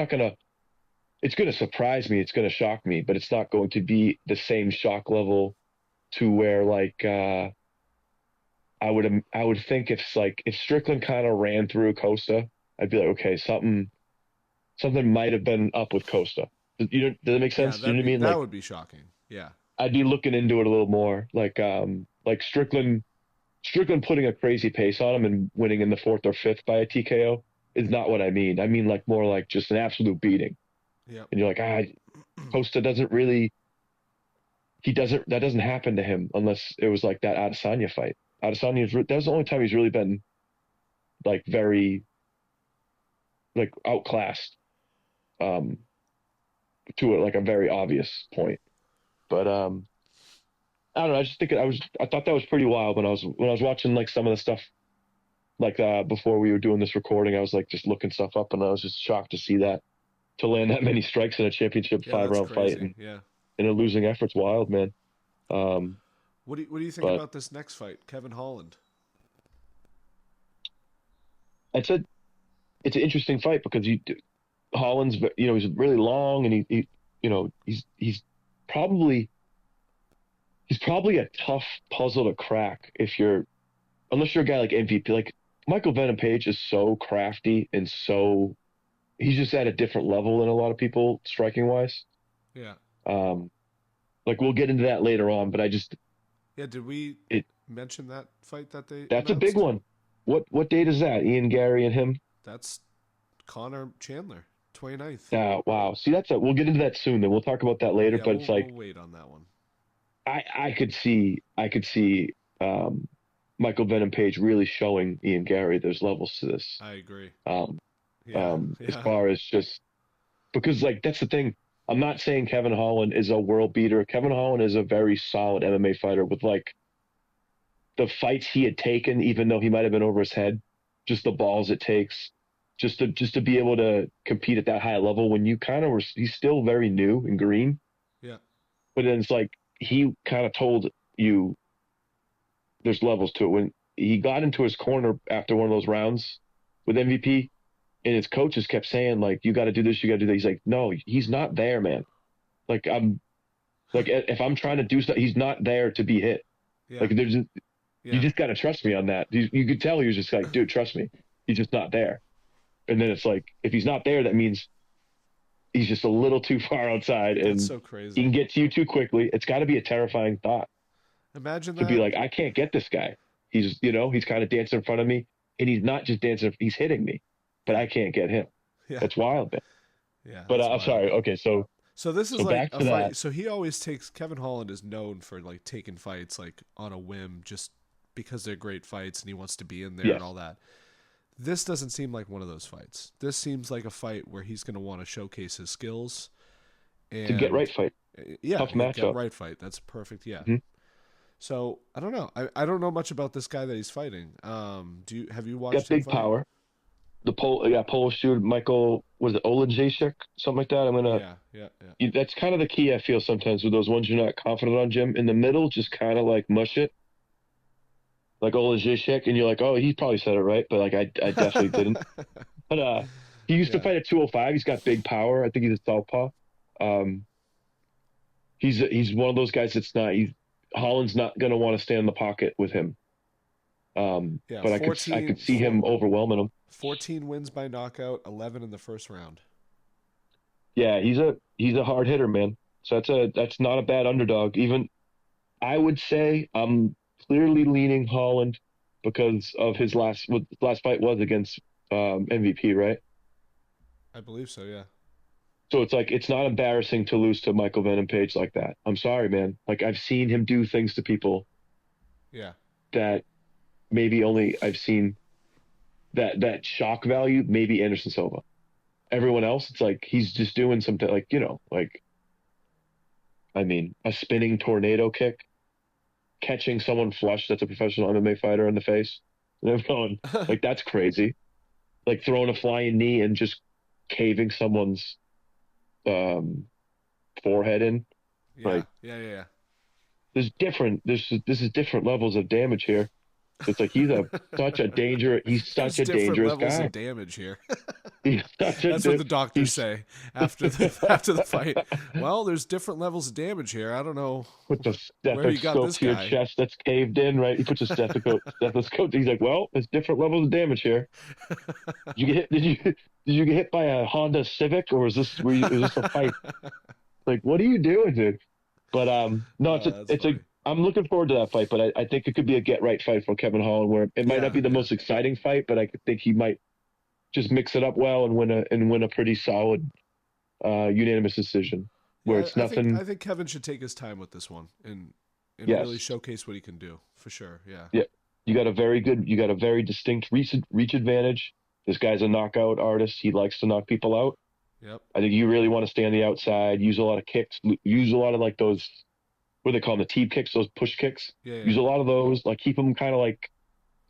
gonna surprise me. It's gonna shock me, but it's not going to be the same shock level to where like I would think if Strickland kind of ran through Costa, I'd be like, okay, something might have been up with Costa. Does that make yeah, sense? Do you know what I mean? that Like would be shocking. Yeah, I'd be looking into it a little more. Like Strickland putting a crazy pace on him and winning in the fourth or fifth by a TKO is not what I mean. I mean like more like just an absolute beating. yep, And you're like, Costa doesn't really he doesn't that doesn't happen to him unless it was like that Adesanya fight. That was the only time he's really been like very like outclassed um to like a very obvious point. But I don't know. I just think I thought that was pretty wild when I was watching like some of the stuff like before we were doing this recording. I was like just looking stuff up, and I was just shocked to see that to land that many strikes in a championship Yeah, five that's round fight crazy. and Yeah. in a losing effort's wild, man. Um, What do you think but about this next fight, Kevin Holland? it's a it's an interesting fight because Holland's he's really long and he probably he's probably a tough puzzle to crack if you're unless you're a guy like MVP. Like Michael Venom Page is so crafty and so he's just at a different level than a lot of people striking wise. Yeah. Um, like we'll get into that later on, but Yeah, did we it mention that fight that they that's a big announced? one. What date is that? Ian Gary and him? That's Connor Chandler, 29th. Wow. See, we'll get into that soon. Then we'll talk about that later. Yeah, But it's we'll like wait on that one. I could see um, Michael Venom Page really showing Ian Gary there's levels to this. I agree. Um, Yeah, as yeah, far as just because like that's the thing. I'm not saying Kevin Holland is a world beater. Kevin Holland is a very solid MMA fighter with like the fights he had taken, even though he might have been over his head, just the balls it takes, just to be able to compete at that high level when you kind of were. He's still very new and green, yeah, but then it's like he kind of told you there's levels to it when he got into his corner after one of those rounds with MVP, and his coaches kept saying like, "You got to do this, you got to do that." He's like, "No, he's not there, man. Like I'm like if I'm trying to do stuff, he's not there to be hit. yeah, Like you yeah, just got to trust me on that." You could tell he was just like, "Dude, trust me. He's just not there." And then it's like, if he's not there, that means he's just a little too far outside that's and so he crazy. can get to you too quickly. It's got to be a terrifying thought Imagine to be that. like, I can't get this guy. He's kind of dancing in front of me and he's not just dancing, he's hitting me, but Yeah, I can't get him. yeah, That's wild, man. yeah, But that's I'm wild. sorry. Okay. So this is So like back a to that. fight. So he always takes Kevin Holland is known for like taking fights like on a whim, just because they're great fights and he wants to be in there and Yes. all that. This doesn't seem like one of those fights. This seems like a fight where he's going to want to showcase his skills It's a get right and fight. yeah, Tough get matchup. right fight. That's perfect. Yeah. Hmm. So I don't know. I don't know much about this guy that he's fighting. Have you watched Got him big fight? power. Polish dude, Michael, was it Olajacek? Something like that. Yeah, yeah, yeah, That's kind of the key I feel sometimes with those ones you're not confident on, Jim. In the middle, just kind of like mush it, like Ola Zizek, and you're like, oh, he probably said it right, but like I definitely didn't. But he used to yeah, fight at 205. He's got big power. I think he's a southpaw. Um, he's one of those guys that's not. Holland's not gonna want to stand in the pocket with him. yeah. But I could see him overwhelming him. 14 wins by knockout, 11 in the first round. Yeah, he's a hard hitter, man. So that's not a bad underdog. Even I would say I'm clearly leaning Holland because of what his last fight was against MVP, right? I believe so. Yeah, So it's like it's not embarrassing to lose to Michael Venom Page like that. I'm sorry, man. Like I've seen him do things to people yeah, that maybe only I've seen that shock value, maybe Anderson Silva. Everyone else, it's like he's just doing something like, like I mean, a spinning tornado kick, catching someone flush that's a professional MMA fighter in the face. And I'm going, like, that's crazy. Like throwing a flying knee and just caving someone's um, forehead in. yeah, Like, yeah, yeah, yeah. this is different levels of damage here. It's like he's There's such a different dangerous levels guy. of damage here. He's such That's what the doctors he's say after the fight. Well, there's different levels of damage here. I don't know with the where you got stethoscope this to your guy. chest that's caved in, right? He puts a stethoscope. He's like, well, there's different levels of damage here. Did you get hit? Did you get hit by a Honda Civic, or was this a fight? Like, what are you doing, dude? But no, That's funny. I'm looking forward to that fight, but I think it could be a get right fight for Kevin Holland, where it might not Yeah, be the yeah. most exciting fight, but I think he might just mix it up well and win a pretty solid unanimous decision, where Yeah, it's I think nothing. I think Kevin should take his time with this one and really Yes, showcase what he can do for sure. Yeah. yeah, you got a very distinct reach advantage. This guy's a knockout artist. He likes to knock people out. Yep. I think you really want to stay on the outside, use a lot of kicks, use a lot of like those. what do they call them, the teep kicks, those push kicks. Yeah, Use yeah, a lot of those. Like keep him kind of like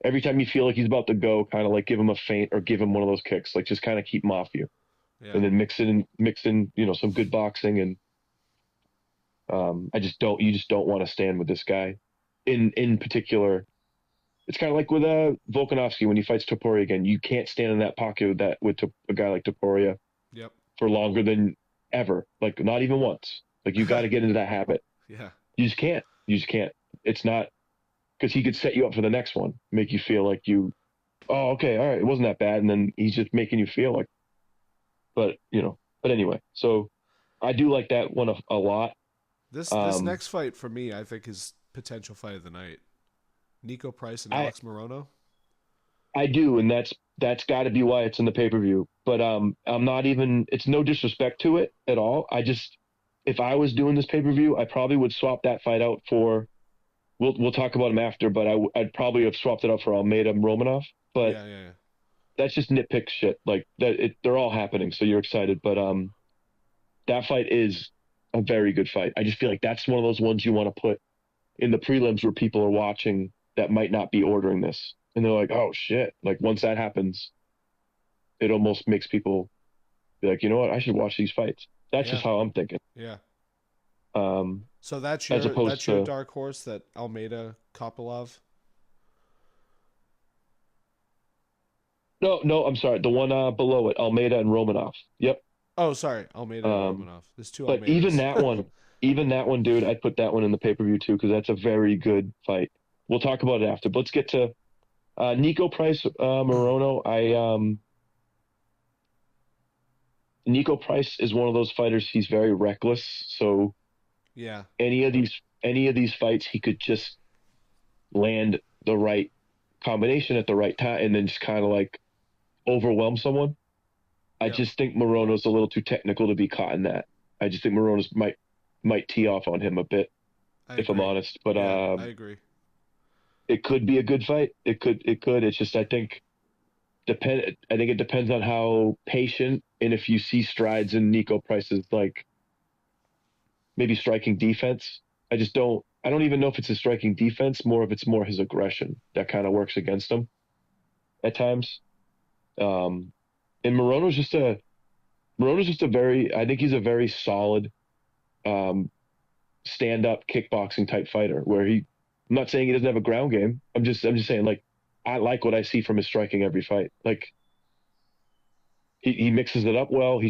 every time you feel like he's about to go, kind of like give him a feint or give him one of those kicks. Like just kind of keep him off you, yeah. and then mix in some good boxing. And you just don't want to stand with this guy. In particular, it's kind of like with Volkanovski when he fights Topuria again. You can't stand in that pocket with a guy like Topuria Yep. for longer than ever. Like not even once. Like you got to get into that habit. Yeah. You just can't. You just can't. It's not because he could set you up for the next one, make you feel like oh, okay, all right, it wasn't that bad, and then he's just making you feel like, but anyway. So I do like that one a lot. This next fight for me, I think, is potential fight of the night. Nico Price and I Alex Morono. I do, and that's got to be why it's in the pay-per-view. But I'm not even. It's no disrespect to it at all. I just, if I was doing this pay-per-view, I probably would swap that fight out for. We'll talk about him after, but I'd probably have swapped it out for Almeida and Romanov. But Yeah, yeah, yeah. that's just nitpick shit. Like that, they're all happening, so you're excited. But that fight is a very good fight. I just feel like that's one of those ones you want to put in the prelims where people are watching that might not be ordering this, and they're like, "Oh shit!" Like once that happens, it almost makes people be like, "You know what? I should watch these fights." That's Yeah, just how I'm thinking. yeah. Um, So that's as opposed your to dark horse, that Almeida Kopylov. no, I'm sorry, the one below it, Almeida and Romanov. Yep. Oh, sorry, Almeida and Um, Romanov. There's two but even Almeidas. that one, dude, I'd put that one in the pay-per-view too because that's a very good fight. We'll talk about it after. But let's get to Nico Price, Morono. Nico Price is one of those fighters. He's very reckless. So Yeah. any of these fights, he could just land the right combination at the right time and then just kind of like overwhelm someone. I Yep. just think Morono's a little too technical to be caught in that. I just think Morono's might tee off on him a bit, I if I'm agree. honest. But Yeah, I agree. it could be a good fight. It could. It's just I think it depends on how patient and if you see strides in Nico Price's like maybe striking defense. I don't even know if it's his striking defense, more of it's more his aggression that kind of works against him at times. Um, and Morono's just a very I think he's a very solid um, stand up kickboxing type fighter where I'm not saying he doesn't have a ground game. I'm just saying like I like what I see from his striking every fight. Like he mixes it up well.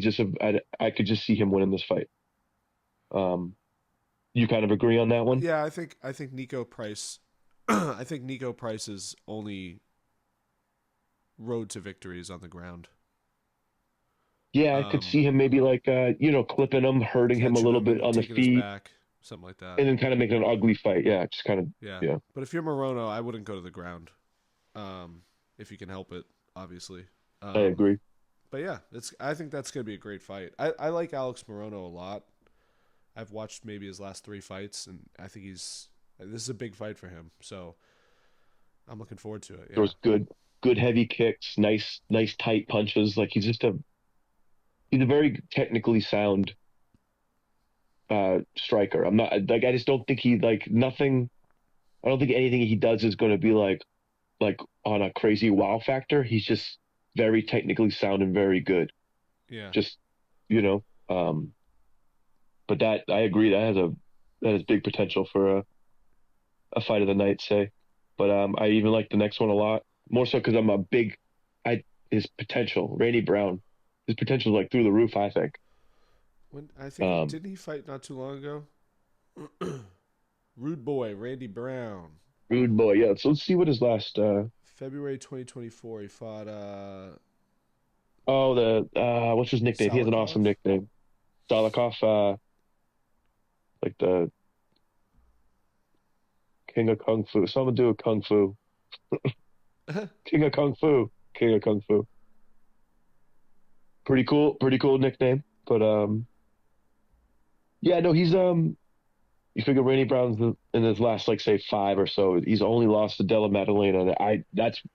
I could just see him winning this fight. Um, you kind of agree on that one? Yeah, I think Nico Price. I think Nico Price's only road to victory is on the ground. Yeah, I could Um, see him maybe like clipping him, hurting him a Catching little him bit and on the taking his feet, back, something like that. and then kind of making an ugly fight. Yeah, just kind of Yeah, yeah. but if you're Morono, I wouldn't go to the ground. If you can help it, obviously. I Um, agree. but yeah, I think that's gonna be a great fight. I like Alex Morono a lot. I've watched maybe his last three fights, and I think this is a big fight for him. So I'm looking forward to it. Yeah, Throws good heavy kicks, nice tight punches. Like he's a very technically sound striker. I'm not like I just don't think he like nothing. I don't think anything he does is going to be like on a crazy wow factor. He's just very technically sound and very good. yeah, Just you know, um, but that I agree that has big potential for a fight of the night, say. But I even like the next one a lot more so because I'm a big I his potential Randy Brown, his potential is like through the roof. I think. when I think Um, didn't he fight not too long ago? Rude Boy Randy Brown, Rude boy, yeah. So let's see what his last. February 2024. He fought Oh, the what's his nickname? He has an Salikov. awesome nickname, Dolokhov. Like the King of Kung Fu. Someone do a Kung Fu. King of Kung Fu. King of Kung Fu. Pretty cool nickname. But yeah, no, he's you figure Randy Brown's in his last like say five or so, he's only lost to Della Maddalena. And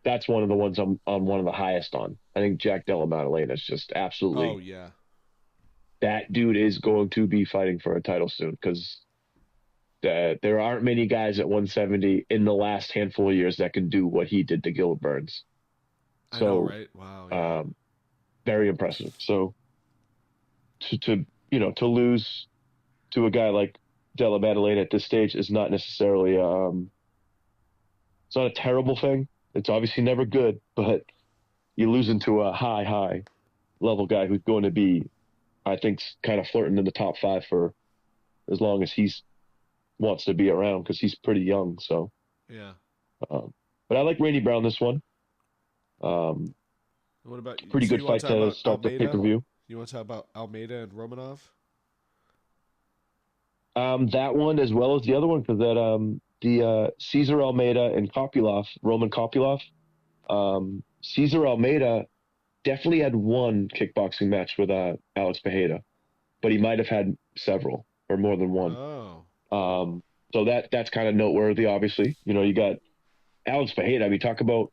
that's one of the ones I'm on one of the highest on. I think Jack Della Maddalena is just Oh absolutely yeah, that dude is going to be fighting for a title soon because There aren't many guys at 170 in the last handful of years that can do what he did to Gilbert Burns. I know, So, right? Wow, yeah. um, very impressive. So to lose to a guy like Della Maddalena at this stage is not necessarily it's not a terrible thing. It's obviously never good, but you're losing to a high level guy who's going to be, I think, kind of flirting in the top five for as long as he's wants to be around because he's pretty young. So, Yeah. um, but I like Randy Brown this one. Um, What about Pretty so good you want fight to talk to about start the pay per Almeida? view. You want to talk about Almeida and Romanov? That one as well as the other one because that the Caesar Almeida and Roman Kopylov. Caesar Almeida definitely had one kickboxing match with Alex Pereira, but he might have had several or more than one. Oh. Um, so that's kind of noteworthy. Obviously, you got Alex Pereira. I mean, talk about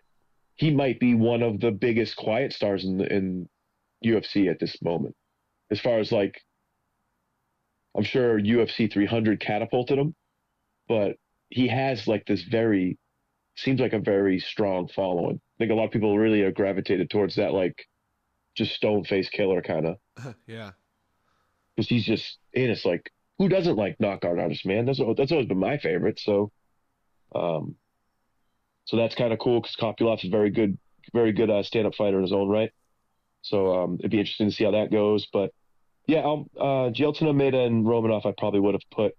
he might be one of the biggest quiet stars in UFC at this moment. As far as like, I'm sure UFC 300 catapulted him, but he has like this very seems like a very strong following. I think a lot of people really are gravitated towards that, like just stone face killer kind of, Yeah. because he's just and it's like who doesn't like knockout artists, man? That's always been my favorite. Um, so that's kind of cool because Kopylov is very good stand up fighter in his own right. So it'd be interesting to see how that goes. But yeah, Jelton Almeida and Romanov, I probably would have put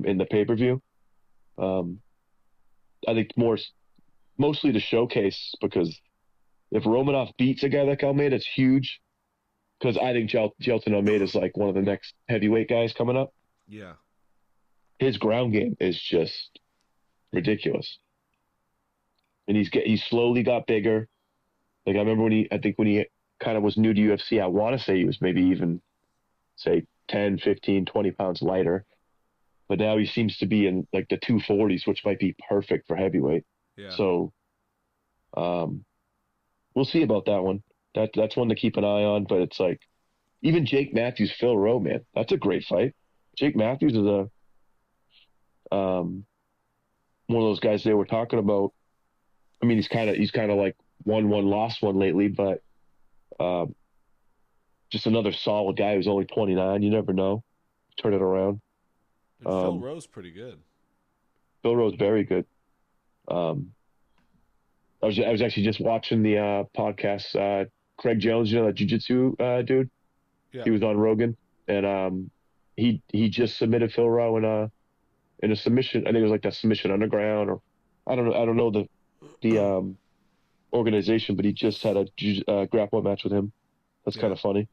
in the pay per view. Um, I think mostly to showcase because if Romanov beats a guy like Almeida, it's huge because I think Jelton Almeida is like one of the next heavyweight guys coming up. Yeah. His ground game is just ridiculous, and he's slowly got bigger. Like I remember I think when he kind of was new to UFC, I want to say he was maybe even say 10, 15, 20 pounds lighter, but now he seems to be in like the 240s, which might be perfect for heavyweight. Yeah. So um, we'll see about that one. That's one to keep an eye on, but it's like even Jake Matthews, Phil Rowe, man, that's a great fight. Jake Matthews is a one of those guys they were talking about. I mean, he's kind of like won one, lost one lately, but um, just another solid guy who's only 29. You never know, turn it around. And Phil Um, Rowe's pretty good. Phil Rowe's very good. Um, I was actually just watching the podcast. Craig Jones, that jiu-jitsu dude, Yeah. he was on Rogan, and he just submitted Phil Rowe in a submission. I think it was like that submission underground, or I don't know the organization, but he just had a grappling match with him. That's kind Yeah. of funny,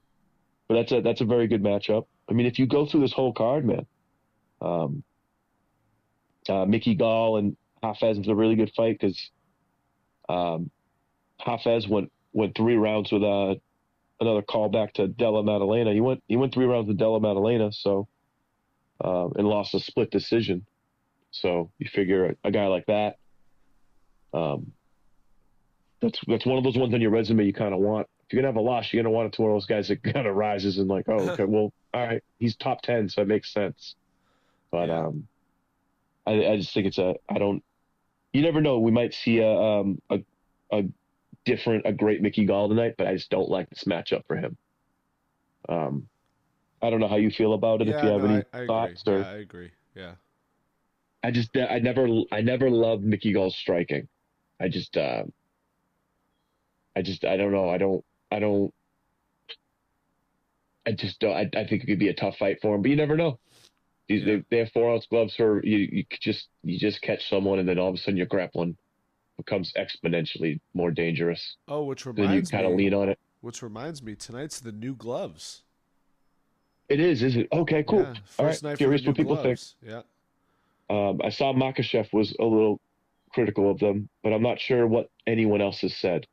but that's a very good matchup. I mean, if you go through this whole card, man, um, Mickey Gall and Hafez is a really good fight because um, Hafez went 3 rounds with another callback to Della Maddalena. He went 3 rounds with Della Maddalena, so and lost a split decision. So you figure a guy like that, um, that's one of those ones on your resume you kind of want. If you're gonna have a loss, you're gonna want it to one of those guys that kind of rises and like, oh, okay, well, all right, he's top 10, so it makes sense. But Yeah. I just think I don't. You never know. We might see a a great Mickey Gall tonight, but I just don't like this matchup for him. Um, I don't know how you feel about it. If you Yeah, have no, any I agree. thoughts, Yeah, or I agree. Yeah. I never loved Mickey Gall's striking. I just I don't know. I don't I just don't. I think it could be a tough fight for him, but you never know. Yeah. They have 4 ounce gloves for you. You just catch someone, and then all of a sudden your grappling becomes exponentially more dangerous. Oh, which Then you reminds kind of me, lean on it. tonight's the new gloves. It is it? Okay, cool. Yeah, All right, first night for the curious new what people think. gloves. Yeah. I saw Makhachev was a little critical of them, but I'm not sure what anyone else has said.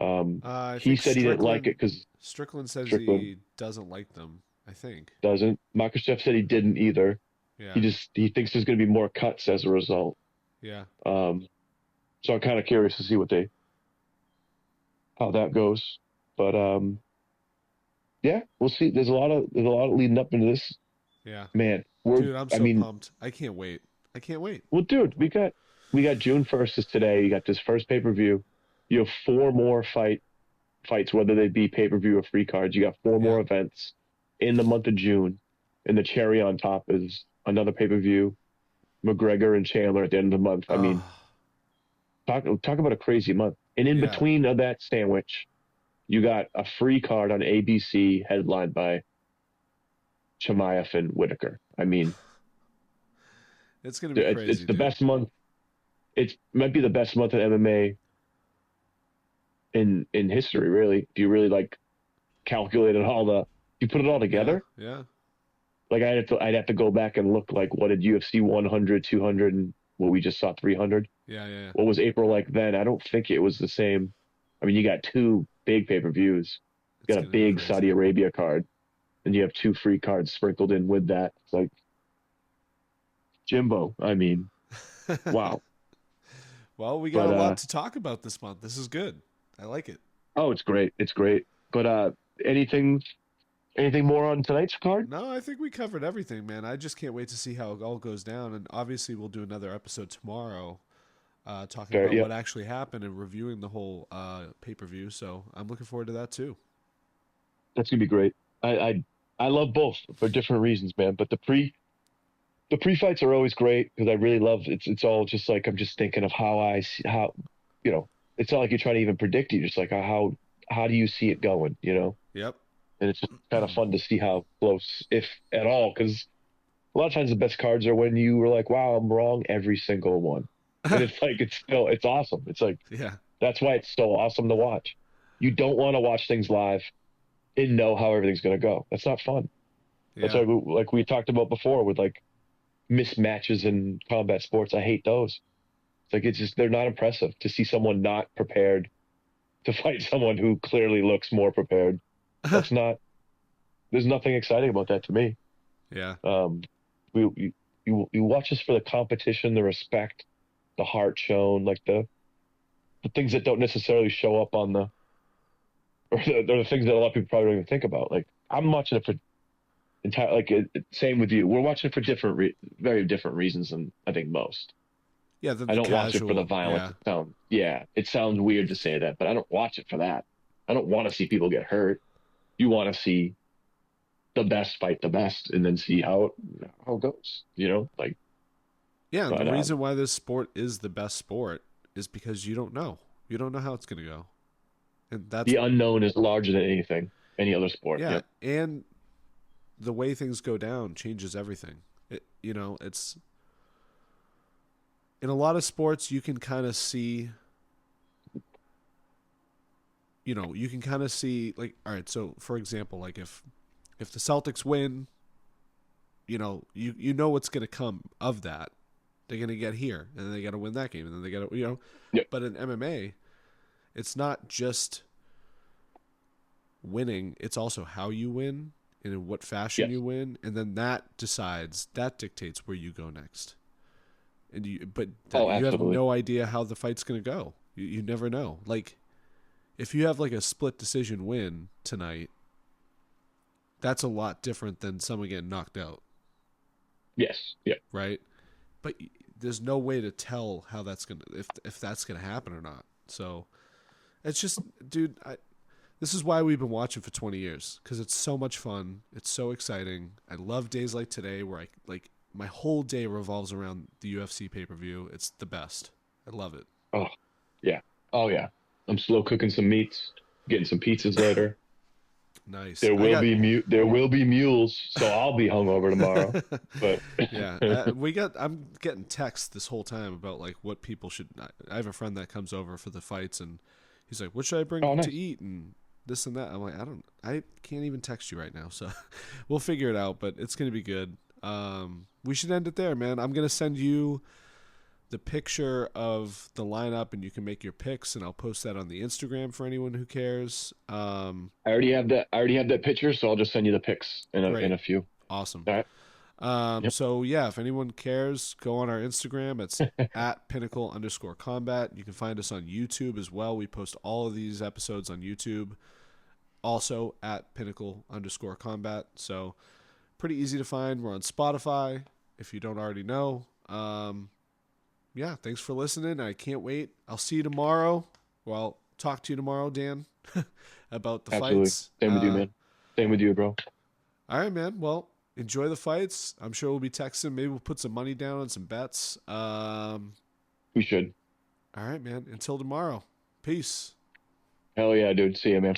I He think said he didn't like it because Strickland says Strickland he doesn't like them. I think. doesn't. Makhachev said he didn't either. Yeah. He thinks there's going to be more cuts as a result. Yeah. Um, so I'm kind of curious to see how that goes. But yeah, we'll see. There's a lot of leading up into this. Yeah. Man, we're, Dude, I'm I so mean, pumped. I can't wait. I can't wait. well, dude, we got June 1st is today. You got this first pay-per-view. You have four more fights, whether they be pay-per-view or free cards. You got four Yeah. more events in the month of June, and the cherry on top is another pay-per-view, McGregor and Chandler at the end of the month. I mean, Oh, talk about a crazy month. And in yeah. between of that sandwich, you got a free card on ABC headlined by Chimaev and Whitaker. I mean, It's gonna be it's crazy, the dude. best month. It might be the best month in MMA in history, really. If you really like calculated you put it all Yeah, together. yeah, Like I'd have to go back and look like what did UFC 100, 200, and what we just saw 300. yeah, yeah. What was April like then? I don't think it was the same. I mean, you got two big pay-per-views. You It's got a gonna be big Saudi crazy. Arabia card, and you have two free cards sprinkled in with that. It's like Jimbo. I mean, wow. Well, we got But a lot to talk about this month. This is good. I like it. oh, it's great. It's great. But anything anything more on tonight's card? No, I think we covered everything, man. I just can't wait to see how it all goes down. And obviously, we'll do another episode tomorrow, talking Fair, about yep. what actually happened and reviewing the whole pay per view. So I'm looking forward to that too. That's gonna be great. I love both for different reasons, man. But the pre-fights are always great because I really love it's all just like I'm just thinking of how I see how you know it's not like you're trying to even predict it. You're just like how do you see it going, Yep. and it's just kind of fun to see how close, if at all, because a lot of times the best cards are when you were like, wow, I'm wrong every single one, and it's like it's awesome. It's like Yeah. that's why it's so awesome to watch. You don't want to watch things live and know how everything's gonna go. That's not fun. That's Yeah. why like we talked about before with like mismatches in combat sports. I hate those. It's like it's just they're not impressive to see someone not prepared to fight someone who clearly looks more prepared. That's not. There's nothing exciting about that to me. Yeah. Um, you watch this for the competition, the respect, the heart shown, like the things that don't necessarily show up on the or the things that a lot of people probably don't even think about. Like I'm watching it for entire like same with you. We're watching it for very different reasons than I think most. Yeah. Then I the don't watch it for the casual. violence. Yeah. It sounds weird to say that, but I don't watch it for that. I don't want to see people get hurt. You want to see the best fight the best and then see how it goes, like, Yeah. And the but reason why this sport is the best sport is because you don't know. You don't know how it's going to go. And that's, the unknown is larger than anything, any other sport. yeah. Yep. And the way things go down changes everything. It's in a lot of sports, you can kind of see, you can kind of see like, all right, so for example, like if the Celtics win, you know what's going to come of that. They're going to get here, and then they got to win that game, and then they got to, Yep. But in MMA, it's not just winning; it's also how you win and in what fashion Yes. you win, and then that dictates where you go next. But Oh, you have absolutely. no idea how the fight's going to go. You never know. Like if you have like a split decision win tonight, that's a lot different than someone getting knocked out, Yes. Yep. right? But there's no way to tell how that's gonna if that's gonna happen or not. So it's just, dude, this is why we've been watching for 20 years because it's so much fun. It's so exciting. I love days like today where I like my whole day revolves around the UFC pay per view. It's the best. I love it. Oh, yeah. Oh, yeah. I'm slow cooking some meats, getting some pizzas later. Nice. There I will got be there will be mules, so I'll be hungover tomorrow. But yeah, I'm getting texts this whole time about like what people should. I have a friend that comes over for the fights, and he's like, "What should I bring oh, to nice. eat?" and this and that. I'm like, I can't even text you right now, so we'll figure it out. But it's gonna be good. We should end it there, man. I'm gonna send you the picture of the lineup, and you can make your picks, and I'll post that on the Instagram for anyone who cares. I already have that picture, so I'll just send you the pics in Great, a few. awesome. All right. Yep. So yeah, if anyone cares, go on our Instagram. It's at Pinnacle_combat. You can find us on YouTube as well. We post all of these episodes on YouTube. Also at Pinnacle_combat. So pretty easy to find. We're on Spotify if you don't already know. Yeah, thanks for listening. I can't wait. I'll see you tomorrow. Well, talk to you tomorrow, Dan, about the Absolutely. fights. Same with you, man. Same with you, bro. All right, man. Well, enjoy the fights. I'm sure we'll be texting. Maybe we'll put some money down on some bets. We should. All right, man. Until tomorrow. Peace. Hell yeah, dude. See ya, man.